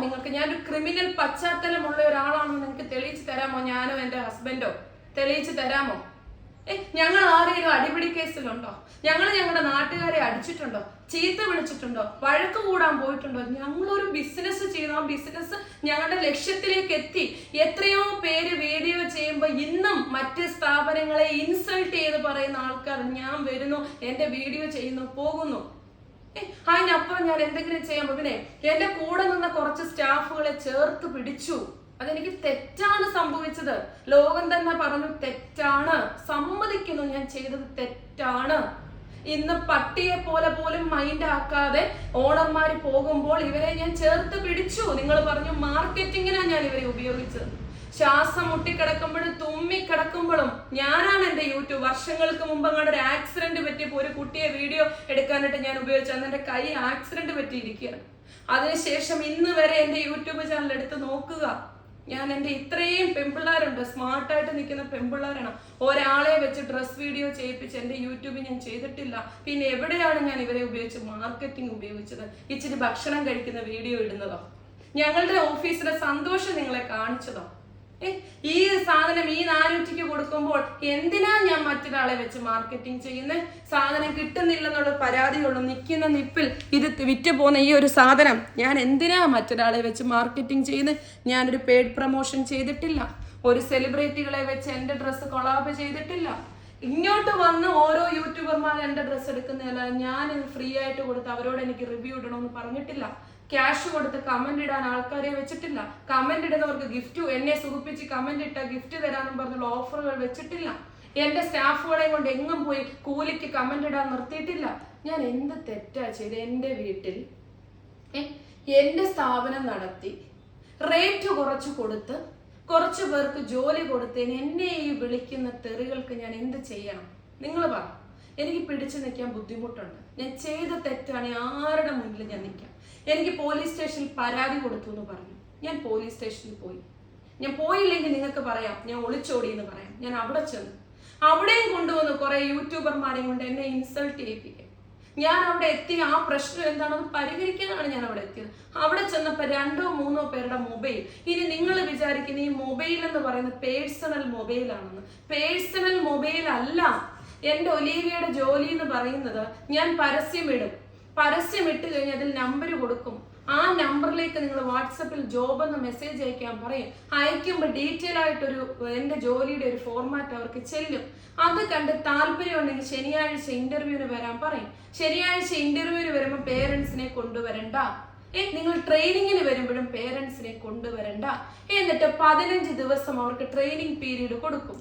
S1: നിങ്ങൾക്ക് ഞാനൊരു ക്രിമിനൽ പശ്ചാത്തലമുള്ള ഒരാളാണെന്ന് നിങ്ങൾക്ക് തെളിയിച്ചു തരാമോ? ഞാനോ എന്റെ ഹസ്ബൻഡോ തെളിയിച്ചു തരാമോ? ഞങ്ങൾ ആരെങ്കിലും അടിപിടി കേസിലുണ്ടോ? ഞങ്ങൾ ഞങ്ങളുടെ നാട്ടുകാരെ അടിച്ചിട്ടുണ്ടോ? ചീത്ത വിളിച്ചിട്ടുണ്ടോ? വഴക്ക് കൂടാൻ പോയിട്ടുണ്ടോ? ഞങ്ങളൊരു ബിസിനസ് ചെയ്തു. ആ ബിസിനസ് ഞങ്ങളുടെ ലക്ഷ്യത്തിലേക്ക് എത്തി. എത്രയോ പേര് വീഡിയോ ചെയ്യുമ്പോൾ ഇന്നും മറ്റ് സ്ഥാപനങ്ങളെ ഇൻസൾട്ട് ചെയ്ത് പറയുന്ന ആൾക്കാർ, ഞാൻ വരുന്നു, എന്റെ വീഡിയോ ചെയ്യുന്നു, പോകുന്നു. അതിനപ്പുറം ഞാൻ എന്തെങ്കിലും ചെയ്യാൻ പിന്നെ എന്റെ കൂടെ നിന്ന കുറച്ച് സ്റ്റാഫുകളെ ചേർത്ത് പിടിച്ചു. അതെനിക്ക് തെറ്റാണ് സംഭവിച്ചത്. ലോകം തന്നെ പറഞ്ഞു തെറ്റാണ്, സമ്മതിക്കുന്നു, ഞാൻ ചെയ്തത് തെറ്റാണ്. ഇന്ന് പട്ടിയെ പോലെ പോലും മൈൻഡ് ആക്കാതെ ഓണർമാര് പോകുമ്പോൾ ഇവരെ ഞാൻ ചേർത്ത് പിടിച്ചു. നിങ്ങൾ പറഞ്ഞു മാർക്കറ്റിങ്ങിനാണ് ഞാൻ ഇവരെ ഉപയോഗിച്ചത്. ശ്വാസം മുട്ടിക്കിടക്കുമ്പോഴും തുമ്മിക്കിടക്കുമ്പോഴും ഞാനാണ് എന്റെ യൂട്യൂബ്, വർഷങ്ങൾക്ക് മുമ്പ് അങ്ങോട്ട് ഒരു ആക്സിഡന്റ് പറ്റിയപ്പോൾ ഒരു കുട്ടിയെ വീഡിയോ എടുക്കാനായിട്ട് ഞാൻ ഉപയോഗിച്ചു. അന്ന് എന്റെ കൈ ആക്സിഡന്റ് പറ്റിയിരിക്കുകയാണ്. അതിനുശേഷം ഇന്ന് വരെ എന്റെ യൂട്യൂബ് ചാനൽ എടുത്ത് നോക്കുക. ഞാൻ എന്റെ ഇത്രയും പെൺപിള്ളേരുണ്ട്, സ്മാർട്ടായിട്ട് നിൽക്കുന്ന പെൺപിള്ളേരാണ്. ഒരാളെ വെച്ച് ഡ്രസ് വീഡിയോ ചെയ്യിപ്പിച്ച് എന്റെ യൂട്യൂബിൽ ഞാൻ ചെയ്തിട്ടില്ല. പിന്നെ എവിടെയാണ് ഞാൻ ഇവരെ ഉപയോഗിച്ച് മാർക്കറ്റിംഗ് ഉപയോഗിച്ചത്? ഇച്ചിരി ഭക്ഷണം കഴിക്കുന്ന വീഡിയോ ഇടുന്നതോ? ഞങ്ങളുടെ ഓഫീസിലെ സന്തോഷം നിങ്ങളെ കാണിച്ചതോ? ഈ സാധനം ഈ 400 കൊടുക്കുമ്പോൾ എന്തിനാ ഞാൻ മറ്റൊരാളെ വെച്ച് മാർക്കറ്റിംഗ് ചെയ്യുന്നത്? സാധനം കിട്ടുന്നില്ലെന്നുള്ള പരാതിയുള്ളൂ. നിൽക്കുന്ന നിപ്പിൽ ഇത് വിറ്റ് പോകുന്ന ഈ ഒരു സാധനം ഞാൻ എന്തിനാ മറ്റൊരാളെ വെച്ച് മാർക്കറ്റിംഗ് ചെയ്യുന്നത്? ഞാനൊരു പെയ്ഡ് പ്രൊമോഷൻ ചെയ്തിട്ടില്ല. ഒരു സെലിബ്രിറ്റികളെ വെച്ച് എന്റെ ഡ്രസ്സ് കൊളാബ് ചെയ്തിട്ടില്ല. ഇങ്ങോട്ട് വന്ന് ഓരോ യൂട്യൂബർമാർ എന്റെ ഡ്രസ്സ് എടുക്കുന്നതല്ല, ഞാൻ ഫ്രീ ആയിട്ട് കൊടുത്ത് അവരോട് എനിക്ക് റിവ്യൂ ഇടണമെന്ന് പറഞ്ഞിട്ടില്ല. ക്യാഷ് കൊടുത്ത് കമന്റ് ഇടാൻ ആൾക്കാരെ വെച്ചിട്ടില്ല. കമന്റ് ഇടുന്നവർക്ക് ഗിഫ്റ്റ്, എന്നെ സുഖിപ്പിച്ച് കമന്റ് ഇട്ട ഗിഫ്റ്റ് തരാനും പറഞ്ഞുള്ള ഓഫറുകൾ വെച്ചിട്ടില്ല. എന്റെ സ്റ്റാഫുകളെ കൊണ്ട് എങ്ങും പോയി കൂലിക്ക് കമന്റ് ഇടാൻ നിർത്തിയിട്ടില്ല. ഞാൻ എന്ത് തെറ്റാ ചെയ്ത്? എന്റെ വീട്ടിൽ എന്റെ സ്ഥാപനം നടത്തി റേറ്റ് കുറച്ച് കൊടുത്ത് കുറച്ചു പേർക്ക് ജോലി കൊടുത്തതിന് എന്നെ ഈ വിളിക്കുന്ന തെറികൾക്ക് ഞാൻ എന്ത് ചെയ്യണം? നിങ്ങൾ പറ. എനിക്ക് പിടിച്ചു നിൽക്കാൻ ബുദ്ധിമുട്ടുണ്ട്. ഞാൻ ചെയ്ത തെറ്റാണ്, ആരുടെ മുന്നിൽ ഞാൻ നിൽക്കാം? എനിക്ക് പോലീസ് സ്റ്റേഷനിൽ പരാതി കൊടുത്തു എന്ന് പറഞ്ഞു. ഞാൻ പോലീസ് സ്റ്റേഷനിൽ പോയി. ഞാൻ പോയില്ലെങ്കിൽ നിങ്ങൾക്ക് പറയാം ഞാൻ ഒളിച്ചോടി എന്ന് പറയാം. ഞാൻ അവിടെ ചെന്നു. അവിടെയും കൊണ്ടുവന്ന് കുറെ യൂട്യൂബർമാരെയും കൊണ്ട് എന്നെ ഇൻസൾട്ട് ചെയ്യിപ്പിക്കും. ഞാൻ അവിടെ എത്തി ആ പ്രശ്നം എന്താണെന്ന് പരിഹരിക്കാനാണ് ഞാൻ അവിടെ എത്തിയത്. അവിടെ ചെന്നപ്പോൾ 2-3 പേരുടെ മൊബൈൽ. ഇനി നിങ്ങൾ വിചാരിക്കുന്ന ഈ മൊബൈൽ എന്ന് പറയുന്നത് പേഴ്സണൽ മൊബൈലാണെന്ന്. പേഴ്സണൽ മൊബൈൽ അല്ല. എന്റെ ഒലീവിയയുടെ ജോലി എന്ന് പറയുന്നത് ഞാൻ പരസ്യമിടും. പരസ്യമിട്ട് കഴിഞ്ഞ് അതിൽ നമ്പർ കൊടുക്കും. ആ നമ്പറിലേക്ക് നിങ്ങൾ വാട്സപ്പിൽ ജോബ് എന്ന മെസ്സേജ് അയക്കാൻ പറയും. അയക്കുമ്പോൾ ഡീറ്റെയിൽ ആയിട്ടൊരു എന്റെ ജോലിയുടെ ഒരു ഫോർമാറ്റ് അവർക്ക് ചെല്ലും. അത് കണ്ട് താല്പര്യം ഉണ്ടെങ്കിൽ ശനിയാഴ്ച ഇന്റർവ്യൂവിന് വരാൻ പറയും. ശനിയാഴ്ച ഇന്റർവ്യൂവിന് വരുമ്പോൾ പേരൻസിനെ കൊണ്ടുവരണ്ട. നിങ്ങൾ ട്രെയിനിങ്ങിന് വരുമ്പോഴും പേരൻസിനെ കൊണ്ടുവരണ്ട. എന്നിട്ട് 15 ദിവസം അവർക്ക് ട്രെയിനിങ് പീരീഡ് കൊടുക്കും.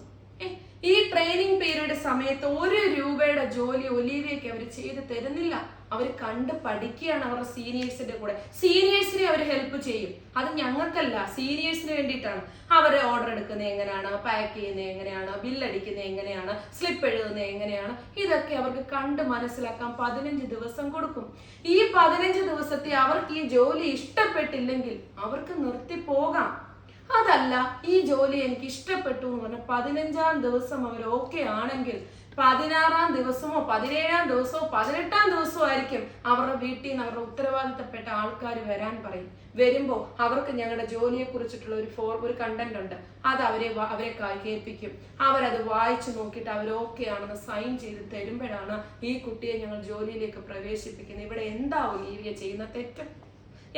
S1: ഈ ട്രെയിനിങ് പീരീഡ് സമയത്ത് 1 രൂപയുടെ ജോലി ഒലീവിയയ്ക്ക് അവർ ചെയ്ത് തരുന്നില്ല. അവർ കണ്ട് പഠിക്കുകയാണ് അവരുടെ സീനിയേഴ്സിന്റെ കൂടെ. സീനിയേഴ്സിനെ അവർ ഹെൽപ്പ് ചെയ്യും. അത് ഞങ്ങൾക്കല്ല, സീനിയേഴ്സിന് വേണ്ടിയിട്ടാണ്. അവരെ ഓർഡർ എടുക്കുന്നത് എങ്ങനെയാണ്, പാക്ക് ചെയ്യുന്നത് എങ്ങനെയാണ്, ബില്ലടിക്കുന്നത് എങ്ങനെയാണ്, സ്ലിപ്പ് എഴുതുന്നത് എങ്ങനെയാണ്, ഇതൊക്കെ അവർക്ക് കണ്ട് മനസ്സിലാക്കാൻ 15 ദിവസം കൊടുക്കും. ഈ 15 ദിവസത്തെ അവർക്ക് ഈ ജോലി ഇഷ്ടപ്പെട്ടില്ലെങ്കിൽ അവർക്ക് നിർത്തി പോകാം. അതല്ല, ഈ ജോലി എനിക്ക് ഇഷ്ടപ്പെട്ടു എന്ന് പറഞ്ഞാൽ 15-ാം ദിവസം അവർ ഓക്കെ ആണെങ്കിൽ 16-ാം ദിവസമോ 17-ാം ദിവസമോ 18-ാം ദിവസമോ ആയിരിക്കും അവരുടെ വീട്ടിൽ നിന്ന് അവരുടെ ഉത്തരവാദിത്തപ്പെട്ട ആൾക്കാർ വരാൻ പറയും. വരുമ്പോൾ അവർക്ക് ഞങ്ങളുടെ ജോലിയെ കുറിച്ചിട്ടുള്ള ഒരു കണ്ടന്റ് ഉണ്ട്. അത് അവരെ കേൾപ്പിക്കും. അവരത് വായിച്ചു നോക്കിയിട്ട് അവർ ഓക്കെ ആണെന്ന് സൈൻ ചെയ്ത് തരുമ്പോഴാണ് ഈ കുട്ടിയെ ഞങ്ങൾ ജോലിയിലേക്ക് പ്രവേശിപ്പിക്കുന്നത്. ഇവിടെ എന്താ ഒലീവിയ ചെയ്യുന്ന തെറ്റ്?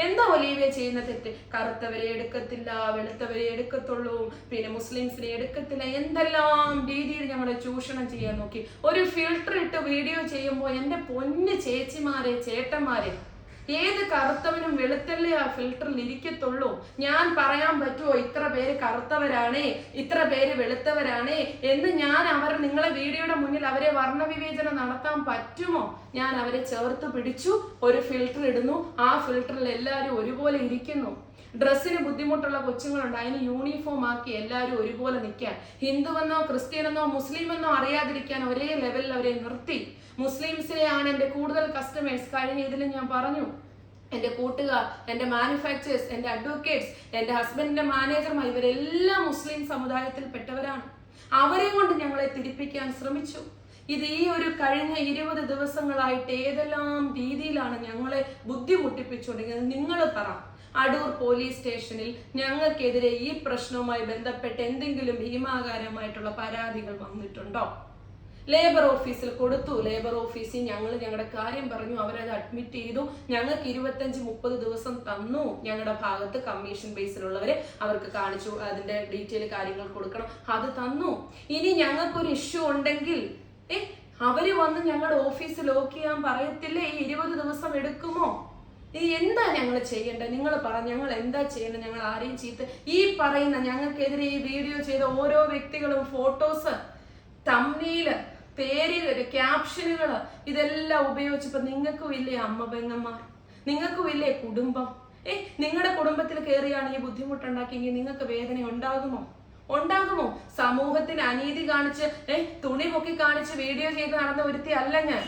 S1: എന്താ ഒലീവിയ ചെയ്യുന്ന തെറ്റ്? കറുത്തവരെ എടുക്കത്തില്ല, വെളുത്തവരെ എടുക്കത്തുള്ളൂ, പിന്നെ മുസ്ലിംസിനെ എടുക്കത്തില്ല, എന്തെല്ലാം രീതിയിൽ ഞങ്ങളെ ചൂഷണം ചെയ്യാൻ നോക്കി. ഒരു ഫിൽട്ടർ ഇട്ട് വീഡിയോ ചെയ്യുമ്പോൾ എന്റെ പൊന്ന് ചേച്ചിമാരെ, ചേട്ടന്മാരെ, ഏത് കറുത്തവനും വെളുത്തല്ലേ ആ ഫിൽട്ടറിൽ ഇരിക്കത്തുള്ളൂ? ഞാൻ പറയാൻ പറ്റുമോ ഇത്ര പേര് കറുത്തവരാണേ, ഇത്ര പേര് വെളുത്തവരാണേ എന്ന്? ഞാൻ നിങ്ങളെ വീഡിയോയുടെ മുന്നിൽ അവരെ വർണ്ണവിവേചനം നടത്താൻ പറ്റുമോ? ഞാൻ അവരെ ചേർത്ത് പിടിച്ചു, ഒരു ഫിൽട്ടർ ഇടുന്നു, ആ ഫിൽട്ടറിൽ എല്ലാവരും ഒരുപോലെ ഇരിക്കുന്നു. ഡ്രസ്സിന് ബുദ്ധിമുട്ടുള്ള കൊച്ചുങ്ങളുണ്ട്, അതിന് യൂണിഫോം ആക്കി എല്ലാവരും ഒരുപോലെ നിൽക്കാൻ. ഹിന്ദുവെന്നോ ക്രിസ്ത്യനെന്നോ മുസ്ലിമെന്നോ അറിയാതിരിക്കാൻ ഒരേ ലെവലിൽ അവരെ നിർത്തി. മുസ്ലിംസിനെയാണ് എൻ്റെ കൂടുതൽ കസ്റ്റമേഴ്സ്. കഴിഞ്ഞ ഇതിലും ഞാൻ പറഞ്ഞു, എൻ്റെ കൂട്ടുകാർ, എൻ്റെ മാനുഫാക്ചേഴ്സ്, എൻ്റെ അഡ്വക്കേറ്റ്സ്, എൻ്റെ ഹസ്ബൻഡിന്റെ മാനേജർമാർ, ഇവരെല്ലാം മുസ്ലിം സമുദായത്തിൽപ്പെട്ടവരാണ്. അവരെ കൊണ്ട് ഞങ്ങളെ തിരിപ്പിക്കാൻ ശ്രമിച്ചു. ഇത് ഈ ഒരു കഴിഞ്ഞ 20 ദിവസങ്ങളായിട്ട് ഏതെല്ലാം രീതിയിലാണ് ഞങ്ങളെ ബുദ്ധിമുട്ടിപ്പിച്ചുകൊണ്ടിരിക്കുന്നത്? നിങ്ങൾ പറ. അടൂർ പോലീസ് സ്റ്റേഷനിൽ ഞങ്ങൾക്കെതിരെ ഈ പ്രശ്നവുമായി ബന്ധപ്പെട്ട് എന്തെങ്കിലും ഭീമാകാരമായിട്ടുള്ള പരാതികൾ വന്നിട്ടുണ്ടോ? ലേബർ ഓഫീസിൽ കൊടുത്തു. ലേബർ ഓഫീസിൽ ഞങ്ങൾ ഞങ്ങളുടെ കാര്യം പറഞ്ഞു, അവരത് അഡ്മിറ്റ് ചെയ്തു. ഞങ്ങൾക്ക് 25-30 ദിവസം തന്നു. ഞങ്ങളുടെ ഭാഗത്ത് കമ്മീഷൻ ബേസിലുള്ളവരെ അവർക്ക് കാണിച്ചു, അതിന്റെ ഡീറ്റെയിൽ കാര്യങ്ങൾ കൊടുക്കണം, അത് തന്നു. ഇനി ഞങ്ങൾക്കൊരു ഇഷ്യൂ ഉണ്ടെങ്കിൽ അവര് വന്ന് ഞങ്ങളുടെ ഓഫീസ് ലോക്ക് ചെയ്യാൻ പറയത്തില്ലേ? ഈ 20 ദിവസം എടുക്കുമോ? എന്താ ഞങ്ങൾ ചെയ്യേണ്ടത്? നിങ്ങൾ പറ, ഞങ്ങൾ എന്താ ചെയ്യേണ്ടത്? ഞങ്ങൾ ആരെയും ചീത്ത ഈ പറയുന്ന ഞങ്ങൾക്കെതിരെ ഈ വീഡിയോ ചെയ്ത ഓരോ വ്യക്തികളും ഫോട്ടോസ്, തംബ്നെയില്, പേരുകള്, ക്യാപ്ഷനുകള്, ഇതെല്ലാം ഉപയോഗിച്ചപ്പോ നിങ്ങൾക്കും ഇല്ലേ അമ്മ പെങ്ങന്മാർ? നിങ്ങൾക്കും ഇല്ലേ കുടുംബം? നിങ്ങളുടെ കുടുംബത്തിൽ കയറിയാണ് ഈ ബുദ്ധിമുട്ടുണ്ടാക്കിയെങ്കിൽ നിങ്ങൾക്ക് വേദന ഉണ്ടാകുമോ? സമൂഹത്തിന് അനീതി കാണിച്ച് തുണി പൊക്കി കാണിച്ച് വീഡിയോ ചെയ്ത് നടന്ന ഒരുത്തി അല്ല ഞാൻ.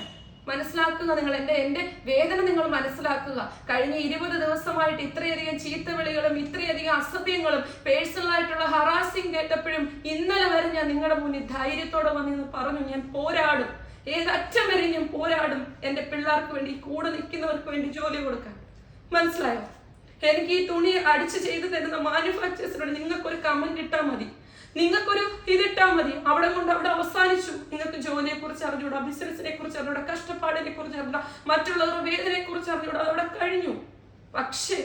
S1: മനസ്സിലാക്കുക നിങ്ങൾ, എന്റെ വേദന നിങ്ങൾ മനസ്സിലാക്കുക. കഴിഞ്ഞ 20 ദിവസമായിട്ട് ഇത്രയധികം ചീത്തവിളികളും ഇത്രയധികം അസഭ്യങ്ങളും പേഴ്സണൽ ആയിട്ടുള്ള ഹറാസിങ് കേട്ടപ്പോഴും ഇന്നലെ വരെ ഞാൻ നിങ്ങളുടെ മുന്നിൽ ധൈര്യത്തോടെ വന്നിന്ന് പറഞ്ഞു, ഞാൻ പോരാടും, ഏതറ്റം വരെ ഞാൻ പോരാടും എന്റെ പിള്ളേർക്ക് വേണ്ടി, കൂടെ നിൽക്കുന്നവർക്ക് വേണ്ടി ജോലി കൊടുക്കാൻ. മനസ്സിലായോ? എനിക്ക് ഈ തുണി അടിച്ച് ചെയ്തു തരുന്ന മാനുഫാക്ചേഴ്സിനോട് നിങ്ങൾക്കൊരു കമന്റ് ഇട്ടാൽ മതി, നിങ്ങൾക്കൊരു ഇതിട്ടാൽ മതി. അവിടെ കൊണ്ട് അവിടെ അവസാനിച്ചു. നിങ്ങൾക്ക് ജോലിയെ കുറിച്ച് അറിഞ്ഞൂടാ, ബിസിനസിനെ കുറിച്ച് അറിഞ്ഞൂടാ, കഷ്ടപ്പാടിനെ കുറിച്ച് അറിഞ്ഞൂടാ, മറ്റുള്ളവരുടെ വേദനയെ കുറിച്ച് അറിഞ്ഞൂടാ, അതവിടെ കഴിഞ്ഞു. പക്ഷേ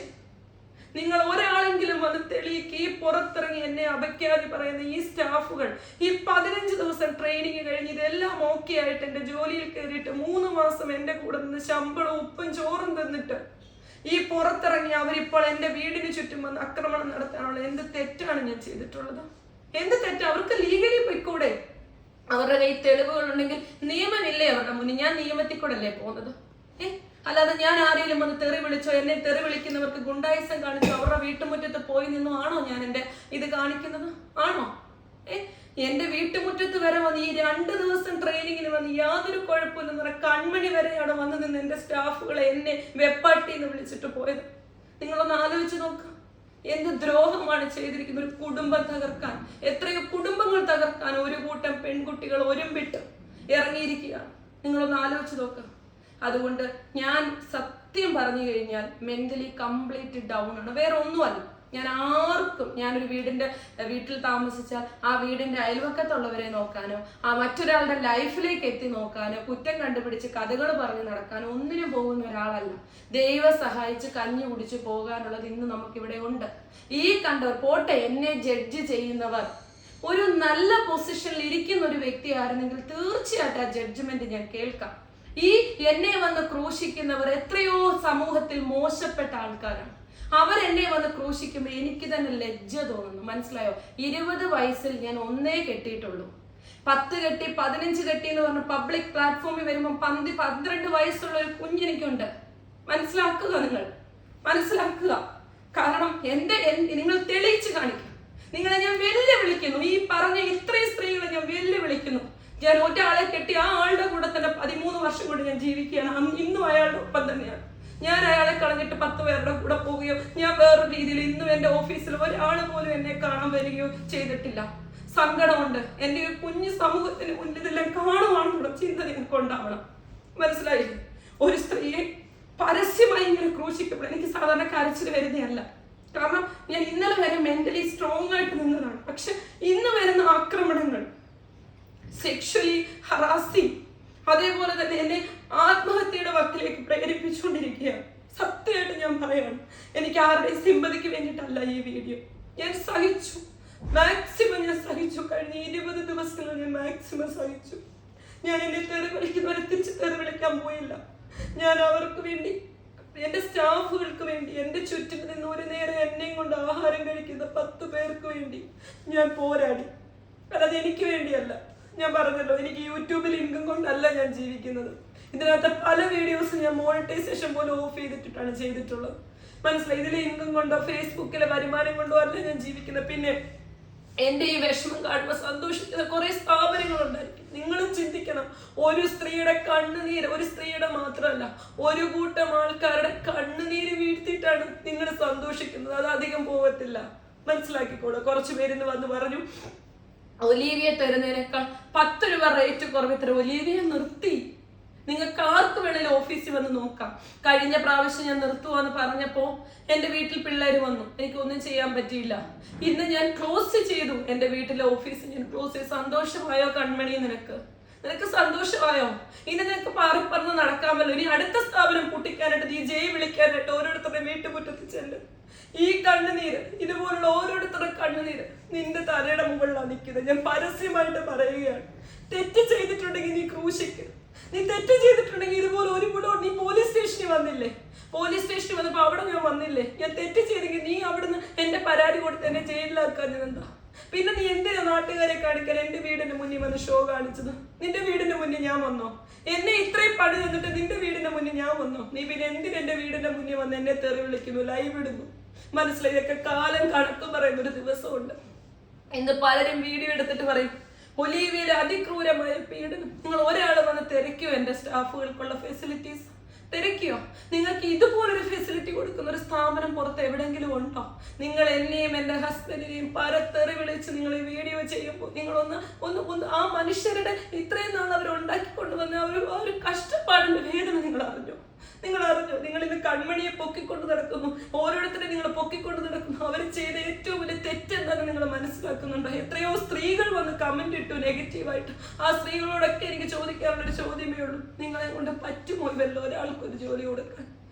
S1: നിങ്ങൾ ഒരാളെങ്കിലും അത് തെളിയിക്ക്. ഈ പുറത്തിറങ്ങി എന്നെ അപഖ്യാതി പറയുന്ന ഈ സ്റ്റാഫുകൾ ഈ 15 ദിവസം ട്രെയിനിങ് കഴിഞ്ഞ് ഇതെല്ലാം ഓക്കെ ആയിട്ട് എന്റെ ജോലിയിൽ കയറിയിട്ട് 3 മാസം എന്റെ കൂടെ നിന്ന് ശമ്പളം ഉപ്പും ചോറും തന്നിട്ട് ഈ പുറത്തിറങ്ങി അവരിപ്പോൾ എൻ്റെ വീടിന് ചുറ്റും വന്ന് ആക്രമണം നടത്താനുള്ള എന്ത് തെറ്റാണ് ഞാൻ ചെയ്തിട്ടുള്ളത്? എന്ത് തെറ്റ്? അവർക്ക് ലീഗലി പോയിക്കൂടെ? അവരുടെ കയ്യിൽ തെളിവുകൾ ഉണ്ടെങ്കിൽ നിയമമില്ലേ അവരുടെ മുന്നിൽ? ഞാൻ നിയമത്തിൽ കൂടെ അല്ലേ പോകുന്നത്? അല്ലാതെ ഞാൻ ആരെങ്കിലും വന്ന് തെറി വിളിച്ചോ, എന്നെ തെറി വിളിക്കുന്നവർക്ക് ഗുണ്ടായിസം കാണിച്ചോ, അവരുടെ വീട്ടുമുറ്റത്ത് പോയി നിന്നോ ആണോ ഞാൻ എൻ്റെ ഇത് കാണിക്കുന്നത്? ആണോ? എന്റെ വീട്ടുമുറ്റത്ത് വരെ വന്ന് ഈ 2 ദിവസം ട്രെയിനിങ്ങിന് വന്ന് യാതൊരു കുഴപ്പമില്ലെന്ന് പറഞ്ഞ കൺമണി വരെയാണ് വന്ന് നിന്ന് എന്റെ സ്റ്റാഫുകളെ എന്നെ വെപ്പാട്ടിന്ന് വിളിച്ചിട്ട് പോയത്. നിങ്ങളൊന്ന് ആലോചിച്ച് നോക്കാം. എന്ത് ദ്രോഹമാണ് ചെയ്തിരിക്കുന്നത്? ഒരു കുടുംബം തകർക്കാൻ, എത്രയോ കുടുംബങ്ങൾ തകർക്കാൻ ഒരു കൂട്ടം പെൺകുട്ടികൾ ഒരുമ്പിട്ട് ഇറങ്ങിയിരിക്കുകയാണ്. നിങ്ങളൊന്ന് ആലോചിച്ച് നോക്കാം. അതുകൊണ്ട് ഞാൻ സത്യം പറഞ്ഞു കഴിഞ്ഞാൽ മെന്റലി കംപ്ലീറ്റ് ഡൗൺ ആണ്. വേറെ ഒന്നുമല്ല. ഞാൻ ആർക്കും, ഞാനൊരു വീട്ടിൽ താമസിച്ചാൽ ആ വീടിന്റെ അയൽവക്കത്തുള്ളവരെ നോക്കാനോ, ആ മറ്റൊരാളുടെ ലൈഫിലേക്ക് എത്തി നോക്കാനോ, കുറ്റം കണ്ടുപിടിച്ച് കഥകൾ പറഞ്ഞ് നടക്കാനോ ഒന്നിനും പോകുന്ന ഒരാളല്ല. ദൈവം സഹായിച്ച് കഞ്ഞി കുടിച്ച് പോകാനുള്ളത് ഇന്ന് നമുക്കിവിടെ ഉണ്ട്. ഈ കണ്ടവർ പോട്ടെ, എന്നെ ജഡ്ജ് ചെയ്യുന്നവർ ഒരു നല്ല പൊസിഷനിൽ ഇരിക്കുന്ന ഒരു വ്യക്തി ആയിരുന്നെങ്കിൽ തീർച്ചയായിട്ടും ആ ജഡ്ജ്മെന്റ് ഞാൻ കേൾക്കാം. ഈ എന്നെ വന്ന് ക്രൂശിക്കുന്നവർ എത്രയോ സമൂഹത്തിൽ മോശപ്പെട്ട ആൾക്കാരാണ്. അവരെന്നെ വന്ന് ക്രൂശിക്കുമ്പോൾ എനിക്ക് തന്നെ ലജ്ജ തോന്നുന്നു. മനസ്സിലായോ? 20 വയസ്സിൽ ഞാൻ 1 കെട്ടിയിട്ടുള്ളൂ. 10 കെട്ടി 15 കെട്ടി എന്ന് പറഞ്ഞ പബ്ലിക് പ്ലാറ്റ്ഫോമിൽ വരുമ്പോൾ 12 വയസ്സുള്ള ഒരു കുഞ്ഞെനിക്കുണ്ട്. മനസ്സിലാക്കുക, നിങ്ങൾ മനസ്സിലാക്കുക. കാരണം നിങ്ങൾ തെളിയിച്ച് കാണിക്കും. നിങ്ങളെ ഞാൻ വെല്ലുവിളിക്കുന്നു. ഈ പറഞ്ഞ ഇത്രയും സ്ത്രീകളെ ഞാൻ വെല്ലുവിളിക്കുന്നു. ഞാൻ ഒരാളെ കെട്ടി ആ ആളുടെ കൂടെ തന്നെ 13 വർഷം കൊണ്ട് ഞാൻ ജീവിക്കുകയാണ്. ഇന്നും അയാളുടെ ഒപ്പം തന്നെയാണ്. ഞാൻ അയാളെ കളഞ്ഞിട്ട് 10 പേരുടെ കൂടെ പോവുകയോ ഞാൻ വേറൊരു രീതിയിൽ ഇന്നും എൻ്റെ ഓഫീസിൽ ഒരാൾ പോലും എന്നെ കാണാൻ വരികയോ ചെയ്തിട്ടില്ല. സങ്കടമുണ്ട്. എൻ്റെ ഒരു കുഞ്ഞു സമൂഹത്തിന് മുന്നിൽ ഇതെല്ലാം കാണുവാനുള്ള ചിന്ത നിങ്ങൾക്ക് ഉണ്ടാവണം. മനസ്സിലായി? ഒരു സ്ത്രീയെ പരസ്യമായി ഇങ്ങനെ ക്രൂശിക്കപ്പോൾ എനിക്ക് സാധാരണ കരച്ചിൽ വരുന്നതല്ല. കാരണം ഞാൻ ഇന്നലെ വരെ മെന്റലി സ്ട്രോങ് ആയിട്ട് നിന്നതാണ്. പക്ഷെ ഇന്ന് വരുന്ന ആക്രമണങ്ങൾ, സെക്ഷലി ഹറാസിങ്, അതേപോലെ തന്നെ എന്നെ ആത്മഹത്യയുടെ വക്കിലേക്ക് പ്രേരിപ്പിച്ചുകൊണ്ടിരിക്കുകയാണ്. സത്യമായിട്ട് ഞാൻ പറയാണ്, എനിക്ക് ആരുടെയും സിമ്പതിക്ക് വേണ്ടിയിട്ടല്ല ഈ വീഡിയോ. ഞാൻ സഹിച്ചു, മാക്സിമം ഞാൻ സഹിച്ചു. കഴിഞ്ഞ 20 ദിവസങ്ങൾ ഞാൻ മാക്സിമം സഹിച്ചു. ഞാൻ എന്നെ തെറി വിളിക്കുന്നവരെ തിരിച്ച് തെറി വിളിക്കാൻ പോയില്ല. ഞാൻ അവർക്ക് വേണ്ടി, എന്റെ സ്റ്റാഫുകൾക്ക് വേണ്ടി, എന്റെ ചുറ്റും നിന്ന് ഒരു നേരം എന്നെയും കൊണ്ട് ആഹാരം കഴിക്കുന്ന 10 പേർക്ക് വേണ്ടി ഞാൻ പോരാടി. അല്ലാതെ എനിക്ക് വേണ്ടിയല്ല. ഞാൻ പറഞ്ഞല്ലോ, എനിക്ക് യൂട്യൂബിൽ ഇൻകം കൊണ്ടല്ല ഞാൻ ജീവിക്കുന്നത്. ഇതിനകത്ത് പല വീഡിയോസ് ഞാൻ മോണിറ്റൈസേഷൻ പോലും ഓഫ് ചെയ്തിട്ടാണ് ചെയ്തിട്ടുള്ളത്. മനസ്സിലായി? ഇതിലെ ഇൻകം കൊണ്ടോ ഫേസ്ബുക്കിലെ വരുമാനം കൊണ്ടോ അല്ല ഞാൻ ജീവിക്കുന്നത്. പിന്നെ എന്റെ ഈ വിഷമം കാണുമ്പോൾ സന്തോഷിക്കുന്ന കുറെ സ്ഥാപനങ്ങളുണ്ടായിരിക്കും. നിങ്ങളും ചിന്തിക്കണം, ഒരു സ്ത്രീയുടെ കണ്ണുനീര്, ഒരു സ്ത്രീയുടെ മാത്രമല്ല, ഒരു കൂട്ടം ആൾക്കാരുടെ കണ്ണുനീര് വീഴ്ത്തിയിട്ടാണ് നിങ്ങൾ സന്തോഷിക്കുന്നത്. അത് അധികം പോകത്തില്ല. മനസ്സിലാക്കിക്കോളൂ. കുറച്ചു പേരിന്ന് വന്ന് പറഞ്ഞു, ഒലീവിയ തരുന്നതിനേക്കാൾ 10 രൂപ റേറ്റ് കുറവ് ഇത്ര. ഒലീവിയ നിർത്തി. നിങ്ങൾക്ക് ആർക്ക് വേണേലും ഓഫീസിൽ വന്ന് നോക്കാം. കഴിഞ്ഞ പ്രാവശ്യം ഞാൻ നിർത്തുവാന്ന് പറഞ്ഞപ്പോ എന്റെ വീട്ടിൽ പിള്ളേര് വന്നു. എനിക്കൊന്നും ചെയ്യാൻ പറ്റിയില്ല. ഇന്ന് ഞാൻ ക്ലോസ് ചെയ്തു. എന്റെ വീട്ടിലെ ഓഫീസ് ഞാൻ ക്ലോസ് ചെയ്തു. സന്തോഷമായോ കൺമണി? നിനക്ക് സന്തോഷമായോ? ഇനി നിനക്ക് പറഞ്ഞ് നടക്കാമല്ലോ. ഇനി അടുത്ത സ്ഥാപനം പൊട്ടിക്കാനായിട്ട്, നീ ജയ് വിളിക്കാനായിട്ട് ഓരോരുത്തരുടെ വീട്ടുമുറ്റത്ത് ചെല്ലും. ഈ കണ്ണുനീര്, ഇതുപോലുള്ള ഓരോരുത്തരുടെ കണ്ണുനീര് നിന്റെ തലയുടെ മുകളിലാണ് നിൽക്കുന്നത്. ഞാൻ പരസ്യമായിട്ട് പറയുകയാണ്. തെറ്റ് ചെയ്തിട്ടുണ്ടെങ്കിൽ നീ ക്രൂശിക്ക്. നീ തെറ്റ് ചെയ്തിട്ടുണ്ടെങ്കിൽ ഇതുപോലെ നീ പോലീസ് സ്റ്റേഷനിൽ വന്നില്ലേ? പോലീസ് സ്റ്റേഷനിൽ വന്നപ്പോ അവിടെ ഞാൻ വന്നില്ലേ? ഞാൻ തെറ്റ് ചെയ്തെങ്കിൽ നീ അവിടുന്ന് എന്റെ പരാതി കൊടുത്ത് എന്നെ ജയിലിലാക്കാൻ എന്താ? പിന്നെ നീ എന്തിനാ നാട്ടുകാരെ കാണിക്കാൻ എന്റെ വീടിന്റെ മുന്നിൽ വന്ന് ഷോ കാണിച്ചത്? നിന്റെ വീടിന്റെ മുന്നിൽ ഞാൻ വന്നോ? എന്നെ ഇത്രയും പണി തന്നിട്ട് നിന്റെ വീടിന്റെ മുന്നിൽ ഞാൻ വന്നോ? നീ പിന്നെ എന്തിനാ എന്റെ വീടിന്റെ മുന്നിൽ വന്ന് എന്നെ തെറി വിളിക്കുന്നു, ലൈവ് ഇടുന്നു? മനസ്സിലായി? ഇതൊക്കെ കാലം കണക്ക് പറയുന്ന ഒരു ദിവസമുണ്ട്. ഇന്ന് പലരും വീഡിയോ എടുത്തിട്ട് പറയും, ഒലീവിയയിലെ അതിക്രൂരമായ പീഡനം. നിങ്ങൾ ഒരാൾ വന്ന് തിരക്കിയോ? എന്റെ സ്റ്റാഫുകൾക്കുള്ള ഫെസിലിറ്റീസ് തിരക്കിയോ? നിങ്ങൾക്ക് ഇതുപോലൊരു ഫെസിലിറ്റി കൊടുക്കുന്ന ഒരു സ്ഥാപനം പുറത്ത് എവിടെയെങ്കിലും ഉണ്ടോ? നിങ്ങൾ എന്നെയും എന്റെ ഹസ്ബൻഡിനെയും പരത്തെറി വിളിച്ച് നിങ്ങൾ ഈ വീഡിയോ ചെയ്യുമ്പോൾ നിങ്ങളൊന്ന് ആ മനുഷ്യരുടെ ഇത്രയും നാൾ അവർ ഉണ്ടാക്കിക്കൊണ്ടുവന്ന ആ ഒരു കഷ്ടപ്പാടിന്റെ വേദന നിങ്ങൾ അറിഞ്ഞോ? നിങ്ങൾ ഇന്ന് കൺമണിയെ പൊക്കിക്കൊണ്ട് നടക്കുന്നു. ഓരോരുത്തരെ നിങ്ങൾ പൊക്കിക്കൊണ്ട് നടക്കുന്നു. അവർ ചെയ്ത ഏറ്റവും വലിയ തെറ്റെന്താണെന്ന് നിങ്ങൾ മനസ്സിലാക്കുന്നുണ്ടോ? എത്രയോ സ്ത്രീകൾ വന്ന് കമന്റ് ഇട്ടു നെഗറ്റീവായിട്ട്. ആ സ്ത്രീകളോടൊക്കെ എനിക്ക് ചോദിക്കാനുള്ളൊരു ചോദ്യമേ ഉള്ളൂ, നിങ്ങളെ കൊണ്ട് പറ്റുമോ ഇവല്ലോ ഒരാൾക്കൊരു ജോലി കൊടുക്കാൻ?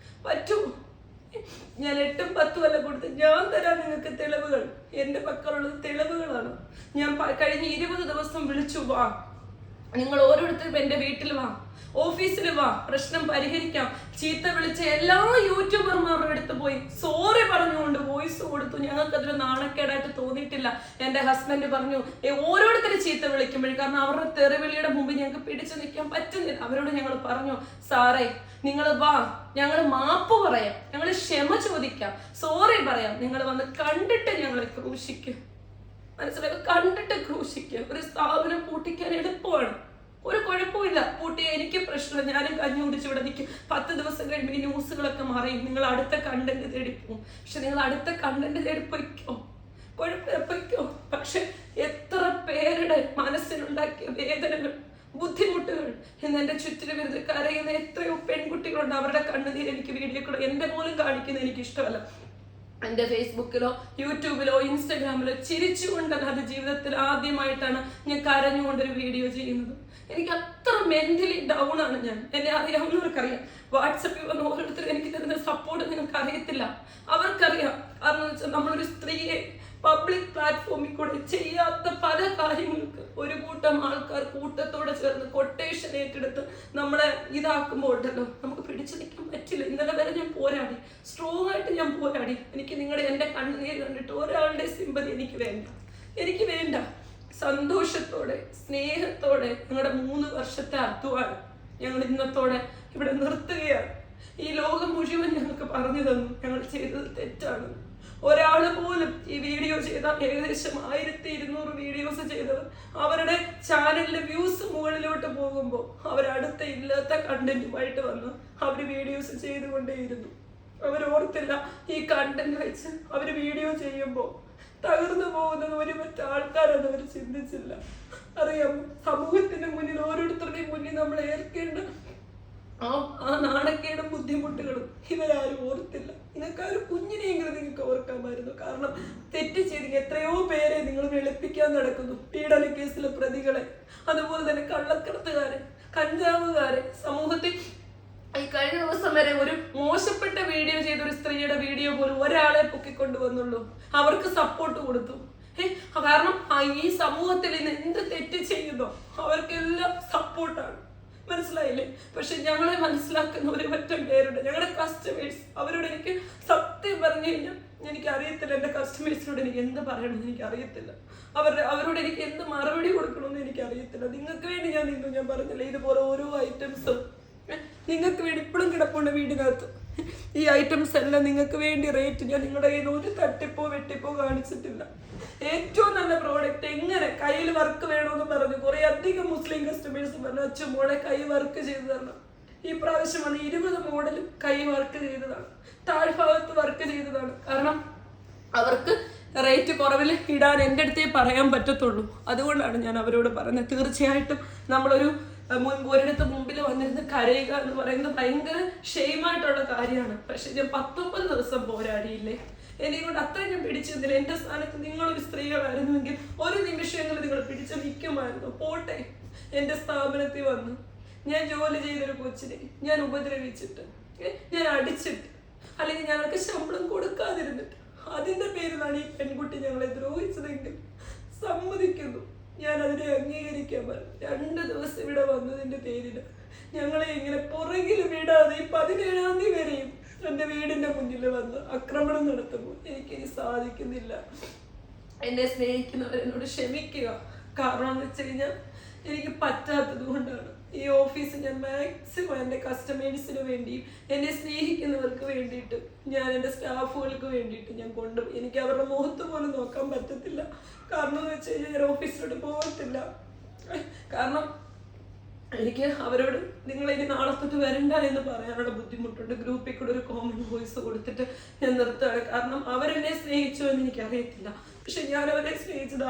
S1: പറ്റുമോ? ഞാൻ 8ഉം 10ഉം അല്ല കൊടുത്ത്, ഞാൻ തരാൻ നിങ്ങൾക്ക് തെളിവുകൾ. എന്റെ പക്കലുള്ളത് തെളിവുകളാണ്. ഞാൻ കഴിഞ്ഞ 20 ദിവസം വിളിച്ചു, വാ നിങ്ങൾ ഓരോരുത്തരും എൻ്റെ വീട്ടിൽ വാ, ഓഫീസിൽ വാ, പ്രശ്നം പരിഹരിക്കാം. ചീത്ത വിളിച്ച എല്ലാ യൂട്യൂബർമാരുടെ അടുത്ത് പോയി സോറി പറഞ്ഞുകൊണ്ട് വോയിസ് കൊടുത്തു. ഞങ്ങൾക്ക് അതിൽ നാണക്കേടായിട്ട് തോന്നിയിട്ടില്ല. എൻ്റെ ഹസ്ബൻഡ് പറഞ്ഞു ഓരോരുത്തരും ചീത്ത വിളിക്കുമ്പോഴും, കാരണം അവരുടെ തെറിവിളിയുടെ മുമ്പ് ഞങ്ങൾക്ക് പിടിച്ചു നിൽക്കാൻ പറ്റുന്നില്ല. അവരോട് ഞങ്ങൾ പറഞ്ഞു, സാറേ നിങ്ങൾ വാ, ഞങ്ങൾ മാപ്പ് പറയാം, ഞങ്ങൾ ക്ഷമ ചോദിക്കാം, സോറി പറയാം, നിങ്ങൾ വന്ന് കണ്ടിട്ട് ഞങ്ങളെ ക്രൂശിക്കും. മനസ്സിലാക്കുക, കണ്ടിട്ട് ക്രൂശിക്കുക. ഒരു സ്ഥാപനം പൂട്ടിക്കാൻ എളുപ്പമാണ്, ഒരു കുഴപ്പമില്ല. പൂട്ടിയ എനിക്ക് പ്രശ്നം, ഞാനും കഞ്ഞി കുടിച്ച് ഇവിടെ നിൽക്കും. 10 ദിവസം കഴിയുമ്പോൾ ഈ ന്യൂസുകളൊക്കെ മറിയും, നിങ്ങൾ അടുത്ത കണ്ടന്റ് തേടിപ്പോവും. പക്ഷെ നിങ്ങൾ അടുത്ത കണ്ടന്റ് തേടി പൊയ്ക്കോ, പൊയ്ക്കോ. പക്ഷെ എത്ര പേരുടെ മനസ്സിലുണ്ടാക്കിയ വേദനകൾ, ബുദ്ധിമുട്ടുകൾ ഇന്ന് എൻ്റെ ചുറ്റിലും വരുന്ന കരയുന്ന എത്രയോ പെൺകുട്ടികളുണ്ട്. അവരുടെ കണ്ണുനീര് എനിക്ക് വീഡിയോ കൂടെ എൻ്റെ പോലും കാണിക്കുന്നത് എനിക്ക് ഇഷ്ടമല്ല. എൻ്റെ ഫേസ്ബുക്കിലോ യൂട്യൂബിലോ ഇൻസ്റ്റാഗ്രാമിലോ ചിരിച്ചുകൊണ്ടല്ല, അത് ജീവിതത്തിൽ ആദ്യമായിട്ടാണ് ഞാൻ കരഞ്ഞുകൊണ്ടൊരു വീഡിയോ ചെയ്യുന്നത്. എനിക്ക് അത്ര മെന്റലി ഡൗൺ ആണ് ഞാൻ. എന്നെ അറിയാവുന്നവർക്കറിയാം. വാട്സപ്പിൽ വന്ന് ഓരോരുത്തരും എനിക്ക് തരുന്ന സപ്പോർട്ട് നിങ്ങൾക്ക് അറിയത്തില്ല, അവർക്കറിയാം. കാരണം എന്ന് വെച്ചാൽ നമ്മളൊരു സ്ത്രീയെ പബ്ലിക് പ്ലാറ്റ്ഫോമിൽ കൂടെ ചെയ്യാത്ത പല കാര്യങ്ങൾക്ക് ഒരു കൂട്ടം ആൾക്കാർ കൂട്ടത്തോടെ ചേർന്ന് കൊട്ടേഷൻ ഏറ്റെടുത്ത് നമ്മളെ ഇതാക്കുമ്പോൾ ഉണ്ടല്ലോ, നമുക്ക് പിടിച്ചു നിൽക്കാൻ പറ്റില്ല. ഇന്നലെ വരെ ഞാൻ പോരാടി, സ്ട്രോങ് ആയിട്ട് ഞാൻ പോരാടി. എനിക്ക് എൻ്റെ കണ്ണുനീര് കണ്ടിട്ട് ഒരാളുടെ സിമ്പതി എനിക്ക് വേണ്ട. സന്തോഷത്തോടെ സ്നേഹത്തോടെ ഞങ്ങളുടെ 3 വർഷത്തെ അധ്വാനം ഞങ്ങൾ ഇന്നത്തോടെ ഇവിടെ നിർത്തുകയാണ്. ഈ ലോകം മുഴുവൻ ഞങ്ങൾക്ക് പറഞ്ഞു തന്നു ഞങ്ങൾ ചെയ്തത് തെറ്റാണ്. ഒരാൾ പോലും ഈ വീഡിയോ ചെയ്ത ഏകദേശം 1200 വീഡിയോസ് ചെയ്തവർ അവരുടെ ചാനലിലെ വ്യൂസ് മുകളിലോട്ട് പോകുമ്പോൾ അവരടുത്ത ഇല്ലാത്ത കണ്ടന്റുമായിട്ട് വന്ന് അവർ വീഡിയോസ് ചെയ്തുകൊണ്ടേയിരുന്നു. അവരോർത്തില്ല ഈ കണ്ടന്റ് വെച്ച് അവർ വീഡിയോ ചെയ്യുമ്പോൾ തകർന്നു പോകുന്നത് ഒരു മറ്റാൾക്കാരെന്ന് അവർ ചിന്തിച്ചില്ല. അറിയാമോ, സമൂഹത്തിന്റെ മുന്നിൽ ഓരോരുത്തരുടെയും മുന്നിൽ നമ്മൾ ഏൽക്കേണ്ട ആ നാണക്കേടും ബുദ്ധിമുട്ടുകളും ഇവരാരും ഓർത്തില്ല. നിങ്ങൾക്കാരും കുഞ്ഞിനെയെങ്കിലും നിങ്ങൾക്ക് ഓർക്കാമായിരുന്നു. കാരണം തെറ്റ് ചെയ്ത് എത്രയോ പേരെ നിങ്ങൾ വെളുപ്പിക്കാൻ നടക്കുന്നു. പീഡന കേസിലെ പ്രതികളെ, അതുപോലെ തന്നെ കള്ളക്കടത്തുകാരെ, കഞ്ചാവുകാരെ. സമൂഹത്തിൽ ഈ കഴിഞ്ഞ ദിവസം വരെ ഒരു മോശപ്പെട്ട വീഡിയോ ചെയ്ത ഒരു സ്ത്രീയുടെ വീഡിയോ പോലും ഒരാളെ പൊക്കിക്കൊണ്ടുവന്നുള്ളൂ, അവർക്ക് സപ്പോർട്ട് കൊടുത്തു. കാരണം ഈ സമൂഹത്തിൽ ഇന്ന് എന്ത് തെറ്റ് ചെയ്യുന്നോ അവർക്കെല്ലാം സപ്പോർട്ടാണ്. മനസ്സിലായില്ലേ? പക്ഷെ ഞങ്ങളെ മനസ്സിലാക്കുന്ന ഒരു പറ്റം പേരുണ്ട്, ഞങ്ങളുടെ കസ്റ്റമേഴ്സ്. അവരോട് എനിക്ക് സത്യം പറഞ്ഞു കഴിഞ്ഞാൽ എനിക്ക് അറിയത്തില്ല. എൻ്റെ കസ്റ്റമേഴ്സിനോട് എനിക്ക് എന്ത് പറയണമെന്ന് എനിക്ക് അറിയത്തില്ല. അവരോട് എനിക്ക് എന്ത് മറുപടി കൊടുക്കണമെന്ന് എനിക്ക് അറിയത്തില്ല. നിങ്ങൾക്ക് വേണ്ടി ഞാൻ നിന്നു, ഞാൻ പറഞ്ഞില്ല, ഇതുപോലെ ഓരോ ഐറ്റംസും നിങ്ങൾക്ക് വേണ്ടി ഇപ്പോഴും കിടപ്പുണ്ട് വീടിനകത്ത്. ഈ ഐറ്റംസ് എല്ലാം നിങ്ങൾക്ക് വേണ്ടി റേറ്റ് ഞാൻ നിങ്ങളുടെ കയ്യിൽ ഒരു തട്ടിപ്പോ വെട്ടിപ്പോ കാണിച്ചിട്ടില്ല. ഏറ്റവും നല്ല പ്രോഡക്റ്റ്. എങ്ങനെ കയ്യിൽ വർക്ക് വേണമെന്ന് പറഞ്ഞു കുറെ അധികം മുസ്ലിം കസ്റ്റമേഴ്സ് പറഞ്ഞു, അച്ഛൻ മോളെ കൈ വർക്ക് ചെയ്ത് തരണം. ഈ പ്രാവശ്യം വന്ന് 20 മോഡലും കൈ വർക്ക് ചെയ്തതാണ്, താഴ്ഭാഗത്ത് വർക്ക് ചെയ്തതാണ്. കാരണം അവർക്ക് റേറ്റ് കുറവിൽ ഇടാൻ എൻ്റെ അടുത്തേ പറയാൻ പറ്റത്തുള്ളൂ. അതുകൊണ്ടാണ് ഞാൻ അവരോട് പറഞ്ഞത്. തീർച്ചയായിട്ടും നമ്മളൊരു ഒരിടത്ത് മുമ്പിൽ വന്നിരുന്ന് കരയുക എന്ന് പറയുന്നത് ഭയങ്കര ഷെയിമായിട്ടുള്ള കാര്യമാണ്. പക്ഷെ ഞാൻ 19 ദിവസം പോരാടിയില്ലേ, എന്നെ കൊണ്ട് അത്രയും ഞാൻ പിടിച്ചു നിന്നില്ല. എൻ്റെ സ്ഥാനത്ത് നിങ്ങളൊരു സ്ത്രീകളായിരുന്നുവെങ്കിൽ ഒരു നിമിഷമെങ്കിലും നിങ്ങൾ പിടിച്ചു നിൽക്കുമായിരുന്നു. പോട്ടെ, എൻ്റെ സ്ഥാപനത്തിൽ വന്ന് ഞാൻ ജോലി ചെയ്തൊരു കൊച്ചിനെ ഞാൻ ഉപദ്രവിച്ചിട്ട്, ഞാൻ അടിച്ചിട്ട്, അല്ലെങ്കിൽ ഞങ്ങൾക്ക് ശമ്പളം കൊടുക്കാതിരുന്നിട്ട് അതിൻ്റെ പേരിലാണ് ഈ പെൺകുട്ടി ഞങ്ങളെ ദ്രോഹിച്ചതെങ്കിൽ സമ്മതിക്കുന്നു, ഞാൻ അതിനെ അംഗീകരിക്കാൻ പറഞ്ഞു. 2 ദിവസം ഇവിടെ വന്നതിൻ്റെ പേരിൽ ഞങ്ങളെ ഇങ്ങനെ പുറകിൽ വിടാതെ ഈ 17-ാം തീയതി വരെയും എൻ്റെ വീടിൻ്റെ മുന്നിൽ വന്ന് ആക്രമണം നടത്തുമ്പോൾ എനിക്കിനി സാധിക്കുന്നില്ല. എന്നെ സ്നേഹിക്കുന്നവരെന്നോട് ക്ഷമിക്കുക. കാരണം എന്ന് വെച്ച് കഴിഞ്ഞാൽ എനിക്ക് പറ്റാത്തത് കൊണ്ടാണ്. ഈ ഓഫീസ് ഞാൻ മാക്സിമം എൻ്റെ കസ്റ്റമേഴ്സിന് വേണ്ടിയും എന്നെ സ്നേഹിക്കുന്നവർക്ക് വേണ്ടിയിട്ട്, ഞാൻ എൻ്റെ സ്റ്റാഫുകൾക്ക് വേണ്ടിയിട്ട് ഞാൻ കൊണ്ടുപോയി. എനിക്ക് അവരുടെ മുഖത്ത് പോലും നോക്കാൻ പറ്റത്തില്ല. കാരണം എന്ന് വെച്ച് കഴിഞ്ഞാൽ ഞാൻ ഓഫീസിലോട്ട് പോകത്തില്ല. കാരണം എനിക്ക് അവരോട് നിങ്ങളിനി നാളെ തൊട്ട് വരണ്ട എന്ന് പറയാനുള്ള ബുദ്ധിമുട്ടുണ്ട്. ഗ്രൂപ്പിൽ കൂടെ ഒരു കോമൺ വോയിസ് കൊടുത്തിട്ട് ഞാൻ നിർത്തുകയാണ്. കാരണം അവരെന്നെ സ്നേഹിച്ചോ എന്ന് എനിക്കറിയത്തില്ല. പക്ഷെ ഞാൻ അവരെ സ്നേഹിച്ചത്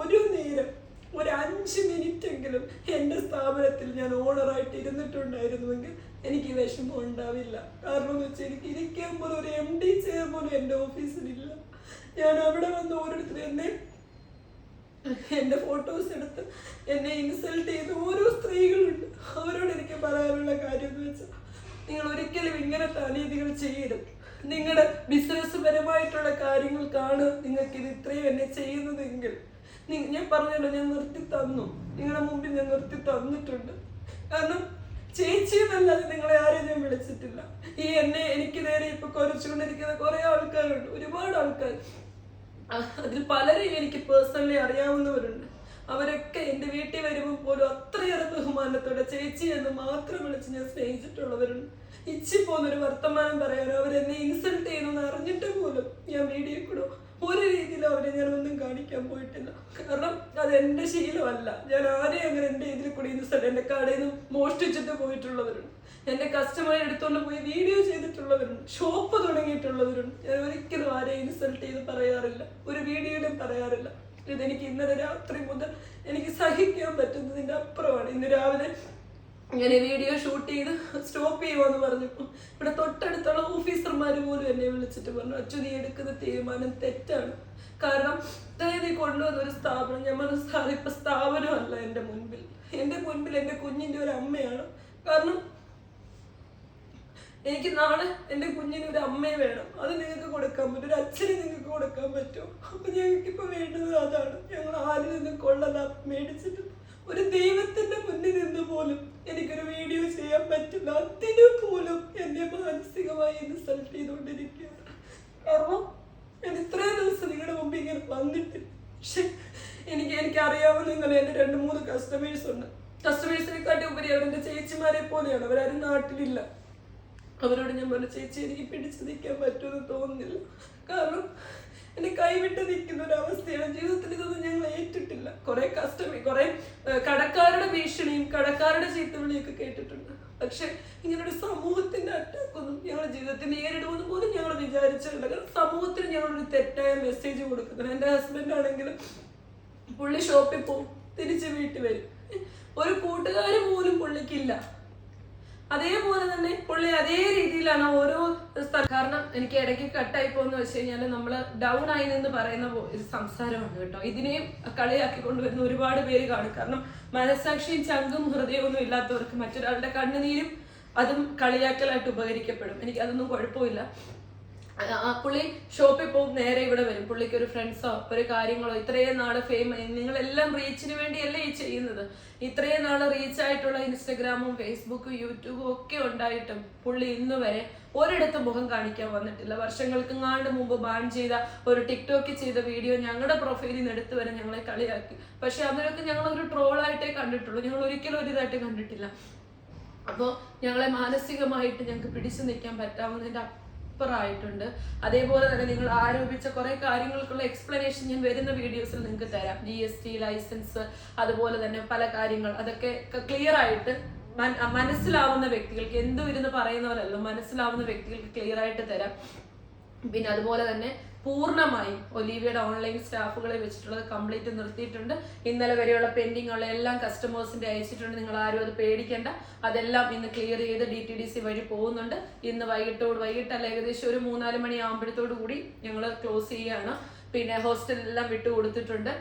S1: ഒരു നേരം ഒരു 5 മിനിറ്റെങ്കിലും എൻ്റെ സ്ഥാപനത്തിൽ ഞാൻ ഓണറായിട്ട് ഇരുന്നിട്ടുണ്ടായിരുന്നുവെങ്കിൽ എനിക്ക് വിഷമം ഉണ്ടാവില്ല. കാരണം എന്ന് വെച്ചാൽ എനിക്ക് ഇരിക്കാൻ പോലും ഒരു MD ചെയർ പോലും എൻ്റെ ഓഫീസിലില്ല. ഞാൻ അവിടെ വന്ന് ഓരോരുത്തരും എൻ്റെ ഫോട്ടോസ് എടുത്ത് എന്നെ ഇൻസൾട്ട് ചെയ്ത് ഓരോ സ്ത്രീകളുണ്ട്. അവരോട് എനിക്ക് പറയാനുള്ള കാര്യം എന്ന് വെച്ചാൽ, നിങ്ങൾ ഒരിക്കലും ഇങ്ങനത്തെ അനീതികൾ ചെയ്യരുത്. നിങ്ങളുടെ ബിസിനസ് പരമായിട്ടുള്ള കാര്യങ്ങൾക്കാണ് നിങ്ങൾക്ക് ഇത് ഇത്രയും എന്നെ ചെയ്യുന്നതെങ്കിൽ ഞാൻ പറഞ്ഞല്ലോ, ഞാൻ നിർത്തി തന്നു, നിങ്ങളുടെ മുമ്പിൽ ഞാൻ നിർത്തി തന്നിട്ടുണ്ട്. കാരണം ചേച്ചി എന്നല്ലാതെ നിങ്ങളെ ആരെയും ഞാൻ വിളിച്ചിട്ടില്ല. എനിക്ക് നേരെ ഇപ്പൊ കുറച്ചുകൊണ്ടിരിക്കുന്ന കുറെ ആൾക്കാരുണ്ട്, ഒരുപാട് ആൾക്കാർ. അതിൽ പലരെയും എനിക്ക് പേഴ്സണലി അറിയാവുന്നവരുണ്ട്. അവരൊക്കെ എൻ്റെ വീട്ടിൽ വരുമ്പോൾ പോലും അത്രയേറെ ബഹുമാനത്തോടെ ചേച്ചി എന്ന് മാത്രം വിളിച്ച് ഞാൻ സ്നേഹിച്ചിട്ടുള്ളവരുണ്ട്. ഇച്ചിപ്പോന്നൊരു വർത്തമാനം പറയാനോ അവരെന്നെ ഇൻസൾട്ട് ചെയ്യുമെന്ന് അറിഞ്ഞിട്ട് പോലും ഞാൻ വീഡിയോ കൂടെ ഒരു രീതിയിലും അവരെ ഞാൻ ഒന്നും കാണിക്കാൻ പോയിട്ടില്ല. കാരണം അത് എൻ്റെ ശീലമല്ല. ഞാൻ ആരെയും അങ്ങനെ എൻ്റെ ഇതിൽ കൂടി ഇൻസൾട്ട്, എൻ്റെ കടയിൽ നിന്ന് മോഷ്ടിച്ചിട്ട് പോയിട്ടുള്ളവരുണ്ട്, എൻ്റെ കസ്റ്റമറെ എടുത്തുകൊണ്ട് പോയി വീഡിയോ ചെയ്തിട്ടുള്ളവരുണ്ട്, ഷോപ്പ് തുടങ്ങിയിട്ടുള്ളവരുണ്ട്. ഞാൻ ഒരിക്കലും ആരെയും ഇൻസൾട്ട് ചെയ്ത് പറയാറില്ല, ഒരു വീഡിയോയിലും പറയാറില്ല. ഇതെനിക്ക് ഇന്നലെ രാത്രി മുതൽ എനിക്ക് സഹിക്കാൻ പറ്റുന്നതിൻ്റെ അപ്പുറമാണ്. ഇന്ന് രാവിലെ ഞാൻ വീഡിയോ ഷൂട്ട് ചെയ്ത് സ്റ്റോപ്പ് ചെയ്യുമെന്ന് പറഞ്ഞപ്പോൾ ഇവിടെ തൊട്ടടുത്തുള്ള ഓഫീസർമാർ പോലും എന്നെ വിളിച്ചിട്ട് പറഞ്ഞു, അച്ചു നീ എടുക്കുന്ന തീരുമാനം തെറ്റാണ്. കാരണം ഇത്രയും നീ കൊണ്ടുവന്ന ഒരു സ്ഥാപനം, ഞാൻ പറഞ്ഞ സാർ ഇപ്പൊ സ്ഥാപനമല്ല എൻ്റെ മുൻപിൽ എൻ്റെ കുഞ്ഞിൻ്റെ ഒരു അമ്മയാണ്. കാരണം എനിക്ക് നാളെ എൻ്റെ കുഞ്ഞിന് ഒരു അമ്മയെ വേണം, അത് നിങ്ങൾക്ക് കൊടുക്കാൻ പറ്റും, ഒരു അച്ഛനെ നിങ്ങൾക്ക് കൊടുക്കാൻ പറ്റും. അപ്പൊ ഞങ്ങൾക്ക് ഇപ്പൊ വേണ്ടത് അതാണ്. ഞങ്ങൾ ആരിൽ നിന്നും കൊള്ളല മേടിച്ചിട്ട് ഒരു ദൈവത്തിന്റെ മുന്നിൽ നിന്ന് പോലും എനിക്കൊരു വീഡിയോ ചെയ്യാൻ പറ്റില്ല. അതിനു പോലും എന്നെ മാനസികമായി ഇൻസൾട്ട് ചെയ്തുകൊണ്ടിരിക്കുകയാണ്. കാരണം ഞാൻ ഇത്രയും ദിവസം നിങ്ങളുടെ മുമ്പ് ഇങ്ങനെ വന്നിട്ടില്ല. പക്ഷെ എനിക്ക് അറിയാവുന്ന നിങ്ങളെ എൻ്റെ 2-3 കസ്റ്റമേഴ്സ് ഉണ്ട്. കസ്റ്റമേഴ്സിനെക്കാട്ടി ഉപരി അവരെൻ്റെ ചേച്ചിമാരെ പോലെയാണ്. അവരാരും നാട്ടിലില്ല. അവരോട് ഞാൻ പറഞ്ഞു, ചേച്ചി എനിക്ക് പിടിച്ചു നിൽക്കാൻ പറ്റുമെന്ന് തോന്നുന്നില്ല. കാരണം എന്നെ കൈവിട്ട് നിൽക്കുന്ന ഒരു അവസ്ഥയാണ്. ജീവിതത്തിൽ ഇതൊന്നും ഞങ്ങൾ ഏറ്റിട്ടില്ല. കുറെ കടക്കാരുടെ ഭീഷണിയും കടക്കാരുടെ ചീത്തവിളിയൊക്കെ കേട്ടിട്ടുണ്ട്. പക്ഷെ ഇങ്ങനൊരു സമൂഹത്തിന്റെ അറ്റാക്കൊന്നും ഞങ്ങളുടെ ജീവിതത്തിൽ നേരിടുമെന്ന് പോലും ഞങ്ങൾ വിചാരിച്ചിട്ടില്ല. കാരണം സമൂഹത്തിന് ഞങ്ങളൊരു തെറ്റായ മെസ്സേജ് കൊടുക്കുന്നത്. എൻ്റെ ഹസ്ബൻഡ് ആണെങ്കിലും പുള്ളി ഷോപ്പിൽ പോകും, തിരിച്ച് വീട്ടിൽ വരും. ഒരു കൂട്ടുകാര് പോലും പുള്ളിക്കില്ല. അതേപോലെ തന്നെ പുള്ളി അതേ രീതിയിലാണ് ഓരോ സ്ഥലം. കാരണം എനിക്ക് ഇടയ്ക്ക് കട്ടായി പോകുന്ന വെച്ച് കഴിഞ്ഞാൽ നമ്മള് ഡൗൺ ആയി നിന്ന് പറയുന്ന ഒരു സംസാരമാണ് കേട്ടോ. ഇതിനെയും കളിയാക്കി കൊണ്ടുവരുന്ന ഒരുപാട് പേര് കാണും. കാരണം മനസ്സാക്ഷിയും ചങ്കും ഹൃദയവും ഇല്ലാത്തവർക്ക് മറ്റൊരാളുടെ കണ്ണുനീരും അതും കളിയാക്കലായിട്ട് ഉപകരിക്കപ്പെടും. എനിക്ക് അതൊന്നും കുഴപ്പമില്ല. പുള്ളി ഷോപ്പിൽ പോകും, നേരെ ഇവിടെ വരും. പുള്ളിക്ക് ഒരു ഫ്രണ്ട്സോ ഒരു കാര്യങ്ങളോ, ഇത്രയും നാള് നിങ്ങളെല്ലാം റീച്ചിന് വേണ്ടിയല്ലേ ഈ ചെയ്യുന്നത്. ഇത്രയും നാള് റീച്ച് ആയിട്ടുള്ള ഇൻസ്റ്റഗ്രാമും ഫേസ്ബുക്കും യൂട്യൂബും ഒക്കെ ഉണ്ടായിട്ടും പുള്ളി ഇന്ന് വരെ ഒരിടത്തും മുഖം കാണിക്കാൻ വന്നിട്ടില്ല. വർഷങ്ങൾക്കെങ്ങാണ്ട് മുമ്പ് ബാൻ ചെയ്ത ഒരു ടിക്ടോക്കിൽ ചെയ്ത വീഡിയോ ഞങ്ങളുടെ പ്രൊഫൈലിൽ നിന്ന് എടുത്തു വരെ ഞങ്ങളെ കളിയാക്കി. പക്ഷെ അതിലൊക്കെ ഞങ്ങൾ ഒരു ട്രോളായിട്ടേ കണ്ടിട്ടുള്ളൂ. ഞങ്ങൾ ഒരിക്കലും ഒരു ഇതായിട്ട് കണ്ടിട്ടില്ല. അപ്പോൾ ഞങ്ങളെ മാനസികമായിട്ട് ഞങ്ങൾക്ക് പിടിച്ചു നിൽക്കാൻ പറ്റാവുന്നതിൻ്റെ ായിട്ടുണ്ട്. അതേപോലെ തന്നെ നിങ്ങൾ ആരോപിച്ച കുറെ കാര്യങ്ങൾക്കുള്ള എക്സ്പ്ലനേഷൻ ഞാൻ വരുന്ന വീഡിയോസിൽ നിങ്ങൾക്ക് തരാം. GST ലൈസൻസ്, അതുപോലെ തന്നെ പല കാര്യങ്ങൾ, അതൊക്കെ ക്ലിയർ ആയിട്ട് മനസ്സിലാവുന്ന വ്യക്തികൾക്ക്, എന്തും ഇരുന്ന് പറയുന്നവരല്ലോ, മനസ്സിലാവുന്ന വ്യക്തികൾക്ക് ക്ലിയർ ആയിട്ട് തരാം. പിന്നെ അതുപോലെ തന്നെ പൂർണ്ണമായും ഒലീവിയയുടെ ഓൺലൈൻ സ്റ്റാഫുകളെ വെച്ചിട്ടുള്ളത് കംപ്ലീറ്റ് നിർത്തിയിട്ടുണ്ട്. ഇന്നലെ വരെയുള്ള പെൻഡിങ് ഉള്ള എല്ലാം കസ്റ്റമേഴ്സിന്റെ അയച്ചിട്ടുണ്ട്. നിങ്ങൾ ആരും അത് പേടിക്കേണ്ട. അതെല്ലാം ഇന്ന് ക്ലിയർ ചെയ്ത് DTDC വഴി പോകുന്നുണ്ട്. ഇന്ന് വൈകിട്ടല്ല, ഏകദേശം ഒരു 3-4 മണി ആകുമ്പോഴത്തോടു കൂടി ഞങ്ങൾ ക്ലോസ് ചെയ്യുകയാണ്. പിന്നെ ഹോസ്റ്റലെല്ലാം വിട്ടു കൊടുത്തിട്ടുണ്ട്.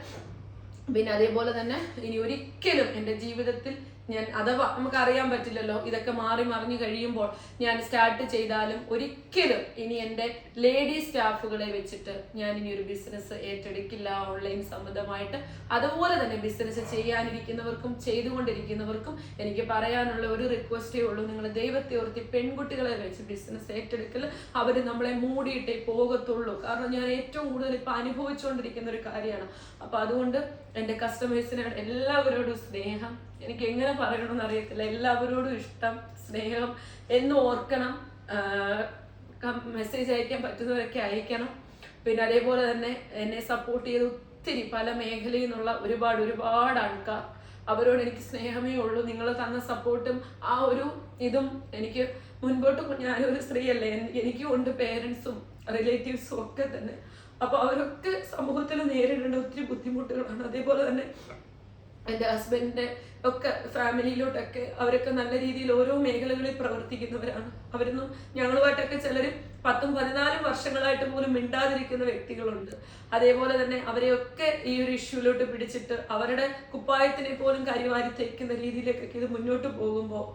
S1: പിന്നെ അതേപോലെ തന്നെ ഇനി ഒരിക്കലും എൻ്റെ ജീവിതത്തിൽ ഞാൻ, അഥവാ നമുക്ക് അറിയാൻ പറ്റില്ലല്ലോ, ഇതൊക്കെ മാറി മറിഞ്ഞു കഴിയുമ്പോൾ ഞാൻ സ്റ്റാർട്ട് ചെയ്താലും ഒരിക്കലും ഇനി എൻ്റെ ലേഡി സ്റ്റാഫുകളെ വെച്ചിട്ട് ഞാൻ ഇനി ഒരു ബിസിനസ് ഏറ്റെടുക്കില്ല ഓൺലൈൻ സംബന്ധമായിട്ട്. അതുപോലെ തന്നെ ബിസിനസ് ചെയ്യാനിരിക്കുന്നവർക്കും ചെയ്തുകൊണ്ടിരിക്കുന്നവർക്കും എനിക്ക് പറയാനുള്ള ഒരു റിക്വസ്റ്റേ ഉള്ളൂ. നിങ്ങൾ ദൈവത്തെ ഓർത്തി പെൺകുട്ടികളെ വെച്ച് ബിസിനസ് ഏറ്റെടുക്കൽ. അവർ നമ്മളെ മൂടിയിട്ടേ പോകത്തുള്ളൂ. കാരണം ഞാൻ ഏറ്റവും കൂടുതൽ ഇപ്പം അനുഭവിച്ചുകൊണ്ടിരിക്കുന്ന ഒരു കാര്യമാണ്. അപ്പം അതുകൊണ്ട് എൻ്റെ കസ്റ്റമേഴ്സിനോട് എല്ലാവരോടും സ്നേഹം, എനിക്ക് എങ്ങനെ പറയണമെന്ന് അറിയത്തില്ല, എല്ലാവരോടും ഇഷ്ടം, സ്നേഹം എന്ന് ഓർക്കണം. മെസ്സേജ് അയക്കാൻ പറ്റുന്നവരൊക്കെ അയക്കണം. പിന്നെ അതേപോലെ തന്നെ എന്നെ സപ്പോർട്ട് ചെയ്ത് ഒത്തിരി പല മേഖലയിൽ നിന്നുള്ള ഒരുപാട് ആൾക്കാർ, അവരോട് എനിക്ക് സ്നേഹമേ ഉള്ളൂ. നിങ്ങൾ തന്ന സപ്പോർട്ടും ആ ഒരു ഇതും എനിക്ക് മുൻപോട്ട്, ഞാനൊരു സ്ത്രീയല്ലേ, എനിക്കും ഉണ്ട് പേരൻസും റിലേറ്റീവ്സും ഒക്കെ തന്നെ. അപ്പോൾ അവരൊക്കെ സമൂഹത്തിൽ നേരിടേണ്ട ഒത്തിരി ബുദ്ധിമുട്ടുകളാണ്. അതേപോലെ തന്നെ എൻ്റെ ഹസ്ബൻഡിൻ്റെ ഒക്കെ ഫാമിലിയിലോട്ടൊക്കെ അവരൊക്കെ നല്ല രീതിയിൽ ഓരോ മേഖലകളിൽ പ്രവർത്തിക്കുന്നവരാണ്. അവരൊന്നും ഞങ്ങളുമായിട്ടൊക്കെ ചിലർ 10-14 വർഷങ്ങളായിട്ട് പോലും മിണ്ടാതിരിക്കുന്ന വ്യക്തികളുണ്ട്. അതേപോലെ തന്നെ അവരെയൊക്കെ ഈ ഒരു ഇഷ്യൂലോട്ട് പിടിച്ചിട്ട് അവരുടെ കുപ്പായത്തിനെ പോലും കരിവാരി തേക്കുന്ന രീതിയിലേക്കൊക്കെ ഇത് മുന്നോട്ട് പോകുമ്പോൾ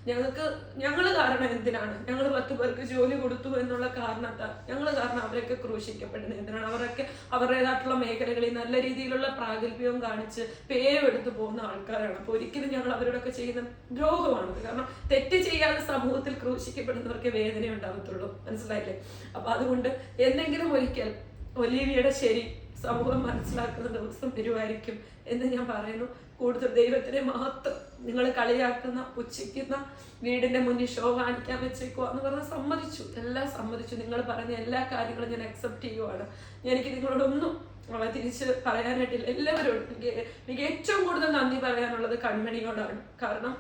S5: ഞങ്ങൾ കാരണം എന്തിനാണ് ഞങ്ങൾ 10 പേർക്ക് ജോലി കൊടുത്തു എന്നുള്ള കാരണത്താൽ ഞങ്ങൾ കാരണം അവരൊക്കെ ക്രൂശിക്കപ്പെടുന്നത് എന്തിനാണ്? അവരൊക്കെ അവരുടേതായിട്ടുള്ള മേഖലകളിൽ നല്ല രീതിയിലുള്ള പ്രാഗൽഭ്യവും കാണിച്ച് പേരെടുത്ത് പോകുന്ന ആൾക്കാരാണ്. അപ്പൊ ഒരിക്കലും ഞങ്ങൾ അവരോടൊക്കെ ചെയ്യുന്ന ദ്രോഹമാണത്. കാരണം തെറ്റ് ചെയ്യാതെ സമൂഹത്തിൽ ക്രൂശിക്കപ്പെടുന്നവർക്ക് വേദന ഉണ്ടാകത്തുള്ളൂ. മനസ്സിലായില്ലേ? അപ്പൊ അതുകൊണ്ട് എന്തെങ്കിലും ഒരിക്കൽ ഒലീവിയുടെ ശരി സമൂഹം മനസ്സിലാക്കുന്ന ദിവസം വരുമായിരിക്കും എന്ന് ഞാൻ പറയുന്നു. കൂടുതൽ ദൈവത്തിനെ മാത്രം നിങ്ങൾ കളിയാക്കുന്ന പുച്ഛിക്കുന്ന വീടിന്റെ മുന്നിൽ ഷോ കാണിക്കാൻ വെച്ചേക്കുക എന്ന് പറഞ്ഞ് സമ്മതിച്ചു, എല്ലാം സമ്മതിച്ചു. നിങ്ങൾ പറഞ്ഞ എല്ലാ കാര്യങ്ങളും ഞാൻ അക്സെപ്റ്റ് ചെയ്യുവാണ്. എനിക്ക് നിങ്ങളോടൊന്നും തിരിച്ച് പറയാനായിട്ടില്ല. എല്ലാവരോടും എനിക്ക് ഏറ്റവും കൂടുതൽ നന്ദി പറയാനുള്ളത് കൺമണിയോടാണ്. കാരണം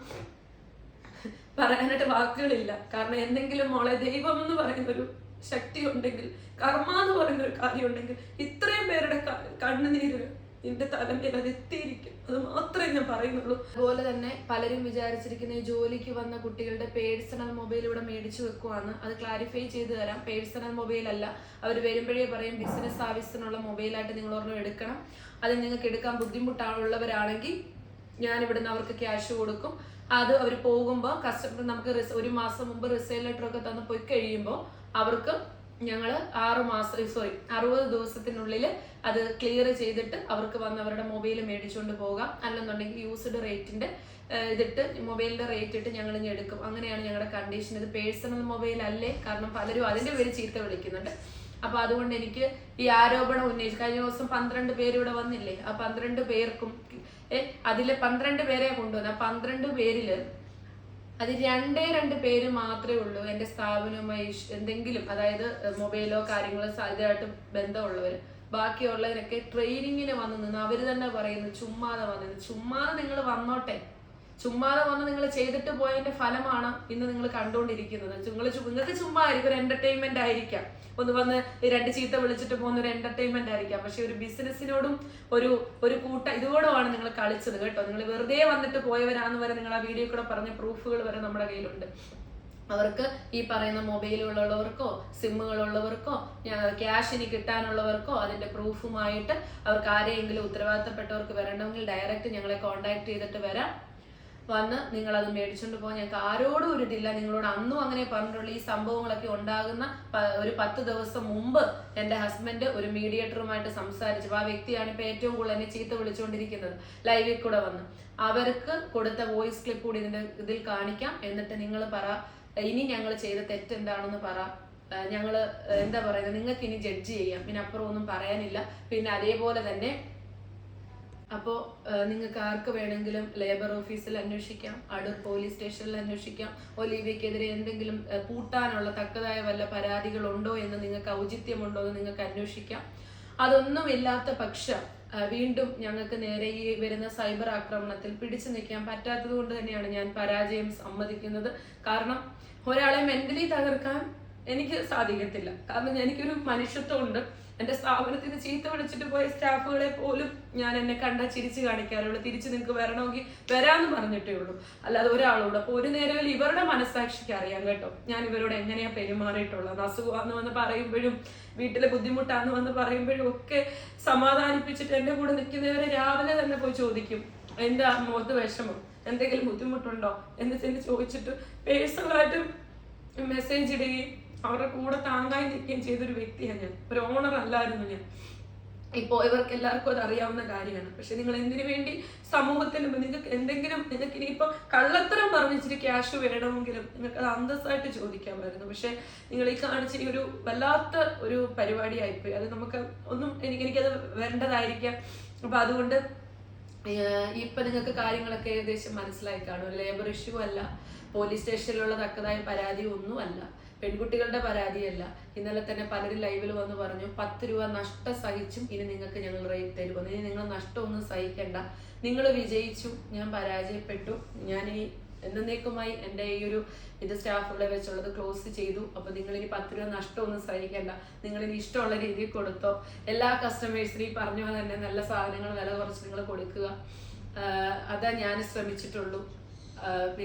S5: പറയാനായിട്ട് വാക്കുകളില്ല. കാരണം എന്തെങ്കിലും മോളെ ദൈവം എന്ന് പറയുന്നൊരു ശക്തി ഉണ്ടെങ്കിൽ, കർമ്മ എന്ന് പറയുന്ന ഒരു കാര്യം ഉണ്ടെങ്കിൽ, ഇത്രയും പേരുടെ കണ്ണുനീര് നിന്റെ തലമേൽ അത് എത്തിയിരിക്കും. അത് മാത്രമേ ഞാൻ പറയുന്നുള്ളൂ.
S1: അതുപോലെ തന്നെ പലരും വിചാരിച്ചിരിക്കുന്ന ഈ ജോലിക്ക് വന്ന കുട്ടികളുടെ പേഴ്സണൽ മൊബൈൽ ഇവിടെ മേടിച്ചു വെക്കുവാന്ന്. അത് ക്ലാരിഫൈ ചെയ്ത് തരാം. പേഴ്സണൽ മൊബൈൽ അല്ല. അവർ വരുമ്പോഴേ പറയും ബിസിനസ് ആവശ്യത്തിനുള്ള മൊബൈലായിട്ട് നിങ്ങൾ ഒരെണ്ണം എടുക്കണം. അത് നിങ്ങൾക്ക് എടുക്കാൻ ബുദ്ധിമുട്ടുള്ളവരാണെങ്കിൽ ഞാൻ ഇവിടുന്ന് അവർക്ക് ക്യാഷ് കൊടുക്കും. അത് അവർ പോകുമ്പോൾ കസ്റ്റമർ നമുക്ക് 1 മാസം മുമ്പ് റിസെയിൽ ലെറ്റർ ഒക്കെ തന്ന് പോയി കഴിയുമ്പോൾ അവർക്ക് ഞങ്ങൾ 60 ദിവസത്തിനുള്ളിൽ അത് ക്ലിയർ ചെയ്തിട്ട് അവർക്ക് വന്ന് അവരുടെ മൊബൈൽ മേടിച്ചുകൊണ്ട് പോകാം. അല്ലെന്നുണ്ടെങ്കിൽ യൂസ്ഡ് റേറ്റിന്റെ ഇതിട്ട് മൊബൈലിന്റെ റേറ്റ് ഇട്ട് ഞങ്ങൾ ഇനി എടുക്കും. അങ്ങനെയാണ് ഞങ്ങളുടെ കണ്ടീഷൻ. ഇത് പേഴ്സണൽ മൊബൈൽ അല്ലേ? കാരണം പലരും അതിന്റെ പേര് ചീത്ത വിളിക്കുന്നുണ്ട്. അപ്പൊ അതുകൊണ്ട് എനിക്ക് ഈ ആരോപണം ഉന്നയിച്ചു. കഴിഞ്ഞ ദിവസം 12 പേര് ഇവിടെ വന്നില്ലേ? ആ 12 പേർക്കും അതില് 12 പേരെ കൊണ്ടുവന്നു. ആ 12 പേരില് അത് 2 പേര് മാത്രമേ ഉള്ളൂ എന്റെ സ്ഥാപനവുമായി എന്തെങ്കിലും, അതായത് മൊബൈലോ കാര്യങ്ങളോ ഇതായിട്ട് ബന്ധമുള്ളവര്. ബാക്കിയുള്ളവരൊക്കെ ട്രെയിനിങ്ങിന് വന്നു നിന്ന് അവര് തന്നെ പറയുന്നു ചുമ്മാതെ വന്നത്. ചുമ്മാതെ നിങ്ങൾ വന്നോട്ടെ, ചുമ്മാതെ വന്ന് നിങ്ങൾ ചെയ്തിട്ട് പോയതിന്റെ ഫലമാണ് ഇന്ന് നിങ്ങൾ കണ്ടുകൊണ്ടിരിക്കുന്നത്. നിങ്ങൾക്ക് ചുമ്മാ ആയിരിക്കും, ഒരു എന്റർടൈൻമെന്റ് ആയിരിക്കാം. ഒന്ന് വന്ന് 2 ചീത്ത വിളിച്ചിട്ട് പോകുന്ന ഒരു എന്റർടൈൻമെന്റ് ആയിരിക്കാം. പക്ഷെ ഒരു ബിസിനസ്സിനോടും ഒരു ഇതോടുമാണ് നിങ്ങൾ കളിച്ചത് കേട്ടോ. നിങ്ങൾ വെറുതെ വന്നിട്ട് പോയവരാന്ന് വരെ നിങ്ങൾ ആ വീഡിയോ കൂടെ പറഞ്ഞ പ്രൂഫുകൾ വരെ നമ്മുടെ കയ്യിലുണ്ട്. അവർക്ക് ഈ പറയുന്ന മൊബൈലുകളുള്ളവർക്കോ സിമ്മുകളുള്ളവർക്കോ ക്യാഷിന് കിട്ടാനുള്ളവർക്കോ അതിന്റെ പ്രൂഫുമായിട്ട് അവർക്ക് ആരെയെങ്കിലും ഉത്തരവാദിത്തപ്പെട്ടവർക്ക് വരണമെങ്കിൽ ഡയറക്റ്റ് ഞങ്ങളെ കോൺടാക്ട് ചെയ്തിട്ട് വരാം. വന്ന് നിങ്ങൾ അത് മേടിച്ചുകൊണ്ട് പോകാൻ ഞങ്ങൾക്ക് ആരോടും ഒരു ഇതില്ല. നിങ്ങളോട് അന്നും അങ്ങനെ പറഞ്ഞിട്ടുള്ള ഈ സംഭവങ്ങളൊക്കെ ഉണ്ടാകുന്ന ഒരു 10 ദിവസം മുമ്പ് എന്റെ ഹസ്ബൻഡ് ഒരു മീഡിയേറ്ററുമായിട്ട് സംസാരിച്ചു. ആ വ്യക്തിയാണ് ഇപ്പൊ ഏറ്റവും കൂടുതൽ എന്നെ ചീത്ത വിളിച്ചുകൊണ്ടിരിക്കുന്നത് ലൈവിൽ കൂടെ വന്ന്. അവർക്ക് കൊടുത്ത വോയിസ് ക്ലിപ്പ് കൂടി ഇതിൽ കാണിക്കാം. എന്നിട്ട് നിങ്ങൾ പറ, ഇനി ഞങ്ങൾ ചെയ്ത തെറ്റെന്താണെന്ന് പറ. ഞങ്ങള് എന്താ പറയുന്നത്, നിങ്ങൾക്ക് ഇനി ജഡ്ജ് ചെയ്യാം. പിന്നെ അപ്പുറം ഒന്നും പറയാനില്ല. പിന്നെ അതേപോലെ തന്നെ അപ്പോൾ നിങ്ങൾക്ക് ആർക്ക് വേണമെങ്കിലും ലേബർ ഓഫീസിൽ അന്വേഷിക്കാം, അടൂർ പോലീസ് സ്റ്റേഷനിൽ അന്വേഷിക്കാം. ഒലീവിയക്കെതിരെ എന്തെങ്കിലും പൂട്ടാനുള്ള തക്കതായ വല്ല പരാതികളുണ്ടോ എന്ന് നിങ്ങൾക്ക് ഔചിത്യമുണ്ടോ എന്ന് നിങ്ങൾക്ക് അന്വേഷിക്കാം. അതൊന്നുമില്ലാത്ത പക്ഷം വീണ്ടും ഞങ്ങൾക്ക് നേരെ ഈ വരുന്ന സൈബർ ആക്രമണത്തിൽ പിടിച്ചു നിൽക്കാൻ പറ്റാത്തത് കൊണ്ട് തന്നെയാണ് ഞാൻ പരാജയം സമ്മതിക്കുന്നത്. കാരണം ഒരാളെ മെന്റലി തകർക്കാൻ എനിക്ക് സാധിക്കത്തില്ല. കാരണം എനിക്കൊരു മനുഷ്യത്വം ഉണ്ട്. എന്റെ സ്ഥാപനത്തിന് ചീത്ത വിളിച്ചിട്ട് പോയ സ്റ്റാഫുകളെ പോലും ഞാൻ എന്നെ കണ്ടാൽ ചിരിച്ചു കാണിക്കാറുള്ളൂ. തിരിച്ച് നിങ്ങൾക്ക് വരണമെങ്കിൽ വരാമെന്ന് പറഞ്ഞിട്ടേ ഉള്ളൂ, അല്ലാതെ ഒരാളോട്. അപ്പൊ ഒരു നേരം ഇവരുടെ മനസ്സാക്ഷിക്ക് അറിയാം കേട്ടോ ഞാൻ ഇവരോട് എങ്ങനെയാ പെരുമാറിയിട്ടുള്ളത്. അസുഖമാന്ന് വന്ന് പറയുമ്പോഴും വീട്ടിലെ ബുദ്ധിമുട്ടാന്ന് വന്ന് പറയുമ്പോഴും ഒക്കെ സമാധാനിപ്പിച്ചിട്ട് എന്റെ കൂടെ നിൽക്കുന്നവരെ രാവിലെ തന്നെ പോയി ചോദിക്കും എന്താ മുഖത്ത് വിഷമം, എന്തെങ്കിലും ബുദ്ധിമുട്ടുണ്ടോ എന്ന് ചോദിച്ചിട്ട് പേഴ്സണലായിട്ട് മെസ്സേജ് ഇടുകയും അവരുടെ കൂടെ താങ്ങായി നിൽക്കുകയും ചെയ്തൊരു വ്യക്തിയാണ് ഞാൻ. ഒരു ഓണർ അല്ലായിരുന്നു ഞാൻ. ഇപ്പോൾ ഇവർക്ക് എല്ലാവർക്കും അത് അറിയാവുന്ന കാര്യമാണ്. പക്ഷെ നിങ്ങൾ എന്തിനു വേണ്ടി സമൂഹത്തിന് നിങ്ങൾക്ക് ഇനിയിപ്പോൾ കള്ളത്തരം പറഞ്ഞിട്ട് ക്യാഷ് വേണമെങ്കിലും നിങ്ങൾക്ക് അത് അന്തസ്സായിട്ട് ചോദിക്കാമായിരുന്നു. പക്ഷെ നിങ്ങൾ ഈ കാണിച്ച ഈ ഒരു വല്ലാത്ത ഒരു പരിപാടി ആയിപ്പോയി. അത് നമുക്ക് ഒന്നും എനിക്കത് വരേണ്ടതായിരിക്കാം. അപ്പൊ അതുകൊണ്ട് ഇപ്പൊ നിങ്ങൾക്ക് കാര്യങ്ങളൊക്കെ ഏകദേശം മനസ്സിലായി കാണും. ലേബർ ഇഷ്യൂ അല്ല, പോലീസ് സ്റ്റേഷനിലുള്ള തക്കതായ പരാതി ഒന്നും അല്ല, പെൺകുട്ടികളുടെ പരാതിയല്ല. ഇന്നലെ തന്നെ പലരും ലൈവിൽ വന്ന് പറഞ്ഞു 10 രൂപ നഷ്ടം സഹിച്ചും ഇനി നിങ്ങൾക്ക് ഞങ്ങൾ റേറ്റ് തരുമെന്ന്. ഇനി നിങ്ങൾ നഷ്ടമൊന്നും സഹിക്കണ്ട. നിങ്ങൾ വിജയിച്ചു, ഞാൻ പരാജയപ്പെട്ടു. ഞാൻ ഈ എന്നേക്കുമായി എൻ്റെ ഈ ഒരു സ്റ്റാഫുകളെ വെച്ചുള്ളത് ക്ലോസ് ചെയ്തു. അപ്പൊ നിങ്ങൾ ഇനി 10 രൂപ നഷ്ടമൊന്നും സഹിക്കണ്ട. നിങ്ങൾ ഇനി ഇഷ്ടമുള്ള രീതിയിൽ കൊടുത്തോ. എല്ലാ കസ്റ്റമേഴ്സിനും ഈ പറഞ്ഞ പോലെ തന്നെ നല്ല സാധനങ്ങൾ വില കുറച്ച് നിങ്ങൾ കൊടുക്കുക. അതാ ഞാൻ ശ്രമിച്ചിട്ടുള്ളൂ.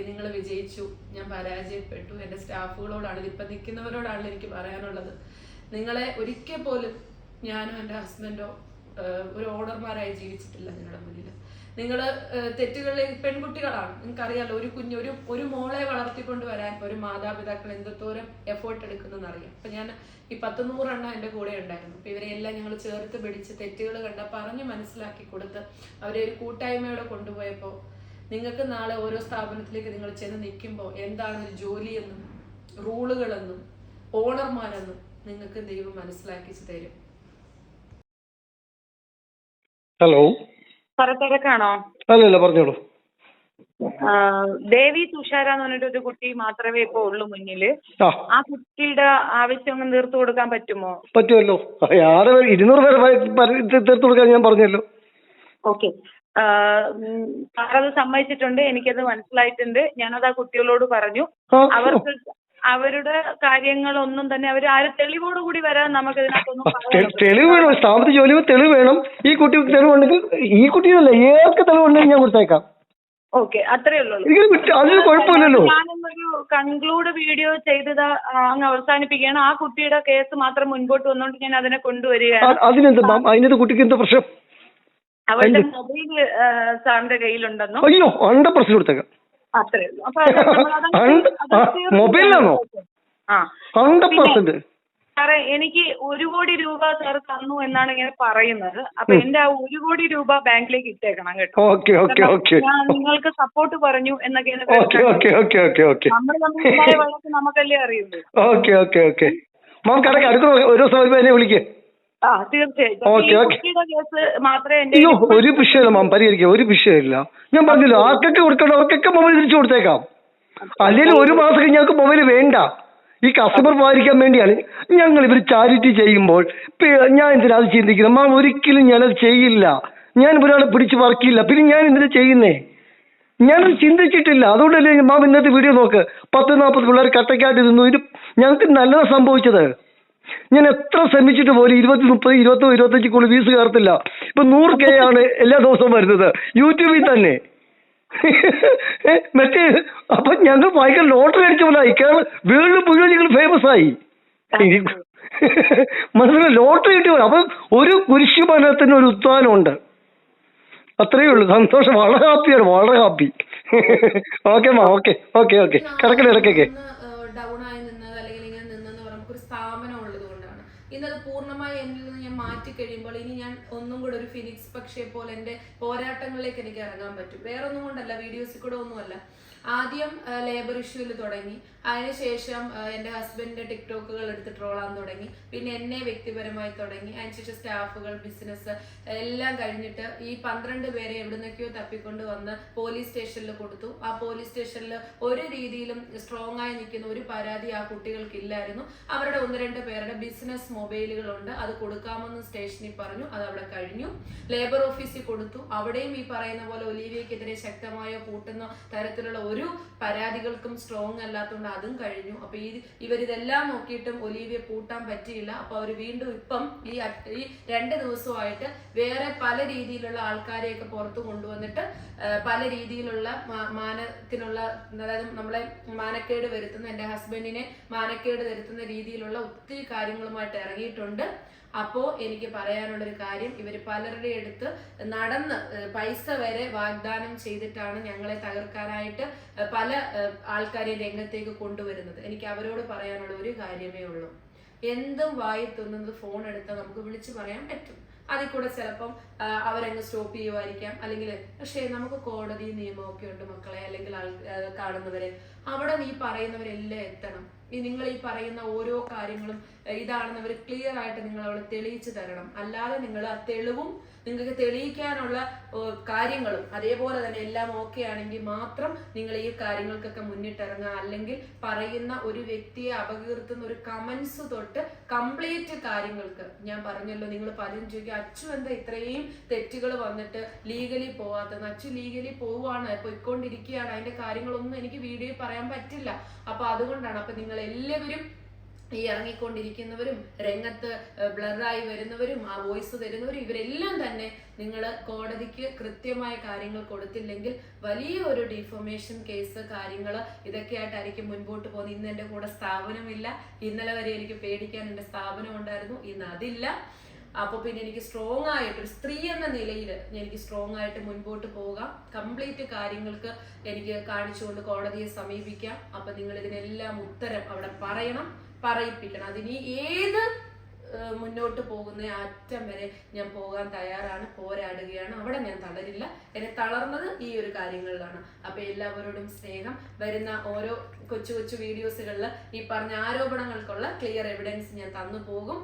S1: നിങ്ങൾ വിജയിച്ചു, ഞാൻ പരാജയപ്പെട്ടു. എൻ്റെ സ്റ്റാഫുകളോടാണ് ഇപ്പം നിൽക്കുന്നവരോടാണ് എനിക്ക് പറയാനുള്ളത്. നിങ്ങളെ ഒരിക്കൽ പോലും ഞാനോ എൻ്റെ ഹസ്ബൻഡോ
S5: ഒരു ഓണർമാരായി ജീവിച്ചിട്ടില്ല നിങ്ങളുടെ മുന്നിൽ. നിങ്ങൾ തെറ്റുകളിൽ പെൺകുട്ടികളാണ്, നിങ്ങൾക്കറിയാലോ. ഒരു മോളെ വളർത്തിക്കൊണ്ട് വരാൻ ഒരു മാതാപിതാക്കൾ എന്തോരം എഫേർട്ട് എടുക്കുന്നെന്ന് അറിയാം. അപ്പൊ ഞാൻ ഈ 100 എൻ്റെ കൂടെ ഉണ്ടായിരുന്നു. അപ്പൊ ഇവരെല്ലാം ഞങ്ങൾ ചേർത്ത് പിടിച്ച് തെറ്റുകൾ കണ്ട പറഞ്ഞ് മനസ്സിലാക്കി കൊടുത്ത് അവരെ ഒരു കൂട്ടായ്മയോടെ കൊണ്ടുപോയപ്പോൾ നിങ്ങൾക്ക് നാളെ ഓരോ സ്ഥാപനത്തിലേക്ക് നിങ്ങൾ ചെന്ന് നിൽക്കുമ്പോൾ എന്താണ് ഒരു ജോലിയെന്നും റൂളുകളെന്നും ഓണർമാരെന്നും നിങ്ങൾക്ക് ദൈവം മനസ്സിലാക്കിച്ച് തരും.
S6: ഹലോ,
S7: തിരക്കാണോ?
S6: അല്ലല്ല, പറഞ്ഞോളൂ.
S7: ദേവി തുഷാര എന്ന് പറഞ്ഞിട്ട് ഒരു കുട്ടി മാത്രമേ ഇപ്പൊ ഉള്ളൂ മുന്നില്. ആ കുട്ടിയുടെ ആവശ്യം ഒന്ന് തീർത്തു കൊടുക്കാൻ പറ്റുമോ?
S6: പറ്റുമല്ലോ. 200 പേരെ തീർത്തു കൊടുക്കാൻ ഞാൻ പറഞ്ഞല്ലോ.
S7: ഓക്കെ, സാറത് സമ്മതിച്ചിട്ടുണ്ട്, എനിക്കത് മനസ്സിലായിട്ടുണ്ട്. ഞാനത് ആ കുട്ടികളോട് പറഞ്ഞു. അവർക്ക് അവരുടെ കാര്യങ്ങളൊന്നും തന്നെ അവർ ആരും തെളിവോടുകൂടി വരാൻ നമുക്ക് ഇതിനകത്തൊന്നും
S6: തെളിവ് വേണം. സ്ഥാപനത്തിൽ ജോലി തെളിവ് വേണം. ഈ കുട്ടിക്ക് തെളിവുണ്ടെങ്കിൽ, ഈ കുട്ടിയല്ല ഏതൊക്കെ തെളിവുണ്ടെങ്കിൽ ഞാൻ കൊടുത്തേക്കാം.
S7: ഓക്കെ, അത്രേ ഉള്ളൂ.
S6: അതിന് കുഴപ്പമില്ലല്ലോ.
S7: ഞാനൊരു കൺക്ലൂഡ് വീഡിയോ ചെയ്തത് അങ്ങ് അവസാനിപ്പിക്കുകയാണ്. ആ കുട്ടിയുടെ കേസ് മാത്രം മുൻപോട്ട് വന്നുകൊണ്ട് ഞാൻ അതിനെ കൊണ്ടുവരികയാണ്.
S6: അതിനെന്ത് കുട്ടിക്ക് എന്താ പ്രശ്നം?
S7: അവരുടെ മൊബൈൽ സാറിന്റെ കയ്യിലുണ്ടെന്നോ?
S6: അയ്യോ, 100% കൊടുത്തേക്കാം.
S7: അത്രേ ഉള്ളൂ. അപ്പൊ
S6: മൊബൈലിലാണോ? 100%.
S7: സാറേ, എനിക്ക് 1 കോടി രൂപ സാർ തന്നു എന്നാണ് ഇങ്ങനെ പറയുന്നത്. അപ്പൊ എന്റെ ആ 1 കോടി രൂപ ബാങ്കിലേക്ക് ഇട്ടേക്കണം കേട്ടോ.
S6: Okay okay okay.
S7: ഞാൻ നിങ്ങൾക്ക് സപ്പോർട്ട് പറഞ്ഞു എന്നൊക്കെയാണ്. നമ്മൾ തമ്മിലുണ്ടായ വഴക്ക് നമുക്കല്ലേ അറിയുള്ളൂ.
S6: Okay okay okay. മാം കടക്ക് അടുത്ത ഒരു ദിവസം എന്നെ വിളിക്കേ.
S7: തീർച്ചയായിട്ടും കേസ് മാത്രമേ
S6: അയ്യോ, ഒരു വിഷയമില്ല മാം, പരിഹരിക്കാം. ഒരു വിഷയമില്ല. ഞാൻ പറഞ്ഞല്ലോ, ആർക്കൊക്കെ കൊടുക്കണ്ടോ അവർക്കൊക്കെ മൊബൈൽ തിരിച്ചു കൊടുത്തേക്കാം. അല്ലെങ്കിൽ 1 മാസം കഴിഞ്ഞ് ഞങ്ങൾക്ക് മൊബൈൽ വേണ്ട. ഈ കസ്റ്റമർ പാലിക്കാൻ വേണ്ടിയാണ് ഞങ്ങൾ ഇവർ ചാരിറ്റി ചെയ്യുമ്പോൾ. ഞാൻ എന്തിനാ അത് ചിന്തിക്കുന്നത് മാം? ഒരിക്കലും ഞാനത് ചെയ്യില്ല. ഞാൻ ഒരാളെ പിടിച്ച് വർക്കില്ല. പിന്നെ ഞാൻ എന്തിനാ ചെയ്യുന്നേ? ഞാനത് ചിന്തിച്ചിട്ടില്ല. അതുകൊണ്ടല്ലേ മാം ഇന്നത്തെ വീഡിയോ നോക്ക്. 10-40 പിള്ളേർ കട്ടക്കായിട്ട് നിന്നു. ഇത് ഞങ്ങൾക്ക് നല്ലതാണ് സംഭവിച്ചത്. ഞാൻ എത്ര ശ്രമിച്ചിട്ട് പോലും 20, 30, 20, 25 ഫീസ് കയറത്തില്ല. ഇപ്പൊ 100K ആണ് എല്ലാ ദിവസവും വരുന്നത് യൂട്യൂബിൽ തന്നെ. മറ്റേ അപ്പൊ ഞങ്ങൾ ഭയങ്കര ലോട്ടറി അടിച്ച പോലെ ആയി. വേൾഡ് മുഴുവൻ ഞങ്ങൾ ഫേമസ് ആയി. മനസ്സിലായി, ലോട്ടറി കിട്ടിയ പോലെ. അപ്പൊ ഒരു കുരിശുമരത്തിന് ഒരു ഉത്ഥാനമുണ്ട്. അത്രയേ ഉള്ളൂ. സന്തോഷം. വളരെ ഹാപ്പിയാണ്, വളരെ ഹാപ്പി. ഓക്കെ മാ, ഓക്കെ ഓക്കെ ഓക്കെ. കിടക്കല ഇടയ്ക്കൊക്കെ
S1: ഡൗൺ ആയി നിന്നത് അല്ലെങ്കിൽ ഇങ്ങനെ നിന്നെന്ന് പറയുമ്പോൾ ഒരു സ്ഥാപനം ഉള്ളത് കൊണ്ടാണ്. ഇന്നത് പൂർണ്ണമായി എന്നിൽ നിന്ന് ഞാൻ മാറ്റി കഴിയുമ്പോൾ ഇനി ഞാൻ ഒന്നും കൂടെ ഒരു ഫിനിക്സ് പക്ഷിയെ പോലെ എൻ്റെ പോരാട്ടങ്ങളിലേക്ക് എനിക്ക് ഇറങ്ങാൻ പറ്റും. വേറെ ഒന്നും കൊണ്ടല്ല, വീഡിയോസിൽ കൂടെ ഒന്നുമല്ല. ആദ്യം ലേബർ ഇഷ്യൂവിൽ തുടങ്ങി. അതിനുശേഷം എൻ്റെ ഹസ്ബൻഡിന്റെ ടിക്ടോക്കുകൾ എടുത്ത് ട്രോളാൻ തുടങ്ങി. പിന്നെ എന്നെ വ്യക്തിപരമായി തുടങ്ങി. അതിനുശേഷം സ്റ്റാഫുകൾ, ബിസിനസ് എല്ലാം കഴിഞ്ഞിട്ട് ഈ 12 പേരെ എവിടുന്നൊക്കെയോ തപ്പിക്കൊണ്ട് വന്ന് പോലീസ് സ്റ്റേഷനിൽ കൊടുത്തു. ആ പോലീസ് സ്റ്റേഷനിൽ ഒരു രീതിയിലും സ്ട്രോങ് ആയി നിൽക്കുന്ന ഒരു പരാതി ആ കുട്ടികൾക്ക് ഇല്ലായിരുന്നു. അവരുടെ 1-2 പേരുടെ ബിസിനസ് മൊബൈലുകളുണ്ട്, അത് കൊടുക്കാമെന്ന് സ്റ്റേഷനിൽ പറഞ്ഞു. അത് അവിടെ കഴിഞ്ഞു. ലേബർ ഓഫീസിൽ കൊടുത്തു. അവിടെയും ഈ പറയുന്ന പോലെ ഒലീവിയക്കെതിരെ ശക്തമായോ കൂട്ടുന്ന തരത്തിലുള്ള ഒരു പരാതികൾക്കും സ്ട്രോങ് അല്ലാത്തതുകൊണ്ട് അതും കഴിഞ്ഞു. അപ്പൊ ഇവരിതെല്ലാം നോക്കിയിട്ടും ഒലീവിയെ പൂട്ടാൻ പറ്റിയില്ല. അപ്പൊ അവർ വീണ്ടും ഇപ്പം ഈ 2 ദിവസമായിട്ട് വേറെ പല രീതിയിലുള്ള ആൾക്കാരെയൊക്കെ പുറത്തു കൊണ്ടുവന്നിട്ട് പല രീതിയിലുള്ള മാനത്തിനുള്ള, അതായത് നമ്മളെ മാനക്കേട് വരുത്തുന്ന, എൻ്റെ ഹസ്ബൻഡിനെ മാനക്കേട് വരുത്തുന്ന രീതിയിലുള്ള ഒത്തിരി കാര്യങ്ങളുമായിട്ട് ഇറങ്ങിയിട്ടുണ്ട്. അപ്പോൾ എനിക്ക് പറയാനുള്ളൊരു കാര്യം, ഇവർ പലരുടെ അടുത്ത് നടന്ന് പൈസ വരെ വാഗ്ദാനം ചെയ്തിട്ടാണ് ഞങ്ങളെ തകർക്കാനായിട്ട് പല ആൾക്കാരെ രംഗത്തേക്ക് കൊണ്ടുവരുന്നത്. എനിക്ക് അവരോട് പറയാനുള്ള ഒരു കാര്യമേ ഉള്ളൂ, എന്തും വായി തുന്നുന്നത് ഫോൺ എടുത്താൽ നമുക്ക് വിളിച്ചു പറയാൻ പറ്റും. അതിൽ കൂടെ ചിലപ്പം അവരങ്ങ് സ്റ്റോപ്പ് ചെയ്യുമായിരിക്കാം. അല്ലെങ്കിൽ പക്ഷേ നമുക്ക് കോടതി നിയമമൊക്കെ ഉണ്ട് മക്കളെ, അല്ലെങ്കിൽ കാണുന്നവരെ അവിടെ നീ പറയുന്നവരെല്ലാം എത്തണം. നിങ്ങൾ ഈ പറയുന്ന ഓരോ കാര്യങ്ങളും ഇതാണെന്ന് അവർ ക്ലിയർ ആയിട്ട് നിങ്ങൾ അവിടെ തെളിയിച്ചു തരണം. അല്ലാതെ നിങ്ങൾ ആ തെളിവും നിങ്ങൾക്ക് തെളിയിക്കാനുള്ള കാര്യങ്ങളും അതേപോലെ തന്നെ എല്ലാം ഓക്കെ ആണെങ്കിൽ മാത്രം നിങ്ങൾ ഈ കാര്യങ്ങൾക്കൊക്കെ മുന്നിട്ടിറങ്ങുക. അല്ലെങ്കിൽ പറയുന്ന ഒരു വ്യക്തിയെ അപകീർത്തുന്ന ഒരു കമന്റ്സ് തൊട്ട് കംപ്ലീറ്റ് കാര്യങ്ങൾക്ക് ഞാൻ പറഞ്ഞല്ലോ, നിങ്ങൾ പലരും ചോദിക്കുക അച്ചു എന്താ ഇത്രയും തെറ്റുകൾ വന്നിട്ട് ലീഗലി പോവാത്തത്? അച്ചു ലീഗലി പോവുകയാണ്, പോയിക്കൊണ്ടിരിക്കുകയാണ്. അതിന്റെ കാര്യങ്ങളൊന്നും എനിക്ക് വീഡിയോ പറയാൻ പറ്റില്ല. അപ്പൊ അതുകൊണ്ടാണ്. അപ്പൊ നിങ്ങൾ എല്ലാവരും ഈ ഇറങ്ങിക്കൊണ്ടിരിക്കുന്നവരും രംഗത്ത് ബ്ലറായി വരുന്നവരും ആ വോയിസ് തരുന്നവരും ഇവരെല്ലാം തന്നെ നിങ്ങൾ കോടതിക്ക് കൃത്യമായ കാര്യങ്ങൾ കൊടുത്തില്ലെങ്കിൽ വലിയ ഒരു ഡിഫോമേഷൻ കേസ് കാര്യങ്ങൾ ഇതൊക്കെ ആയിട്ടായിരിക്കും മുൻപോട്ട് പോകുന്നത്. ഇന്ന് എൻ്റെ കൂടെ സ്ഥാപനമില്ല. ഇന്നലെ വരെ എനിക്ക് പേടിക്കാൻ എൻ്റെ സ്ഥാപനം ഉണ്ടായിരുന്നു, ഇന്ന് അതില്ല. അപ്പോൾ പിന്നെ എനിക്ക് സ്ട്രോങ് ആയിട്ട് ഒരു സ്ത്രീ എന്ന നിലയിൽ എനിക്ക് സ്ട്രോങ് ആയിട്ട് മുൻപോട്ട് പോകാം. കംപ്ലീറ്റ് കാര്യങ്ങൾക്ക് എനിക്ക് കാണിച്ചുകൊണ്ട് കോടതിയെ സമീപിക്കാം. അപ്പൊ നിങ്ങൾ ഇതിനെല്ലാം ഉത്തരം അവിടെ പറയണം, പറയിപ്പിക്കണം. അതിനി ഏത് മുന്നോട്ട് പോകുന്ന അറ്റം വരെ ഞാൻ പോകാൻ തയ്യാറാണ്, പോരാടുകയാണ്. അവിടെ ഞാൻ തളരില്ല. എന്നെ തളർന്നത് ഈ ഒരു കാര്യങ്ങളിലാണ്. അപ്പൊ എല്ലാവരോടും സ്നേഹം. വരുന്ന ഓരോ കൊച്ചു കൊച്ചു വീഡിയോസുകളിൽ ഈ പറഞ്ഞ ആരോപണങ്ങൾക്കുള്ള ക്ലിയർ എവിഡൻസ് ഞാൻ തന്നു പോകും.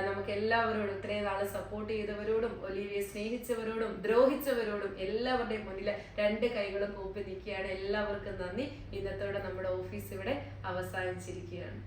S1: നമുക്ക് എല്ലാവരോടും ഇത്രയും നാള് സപ്പോർട്ട് ചെയ്തവരോടും ഒലീവിയെ സ്നേഹിച്ചവരോടും ദ്രോഹിച്ചവരോടും എല്ലാവരുടെയും മുന്നിൽ 2 കൈകളും കൂപ്പി നിൽക്കുകയാണ്. എല്ലാവർക്കും നന്ദി. ഇന്നത്തോടെ നമ്മുടെ ഓഫീസ് ഇവിടെ അവസാനിച്ചിരിക്കുകയാണ്.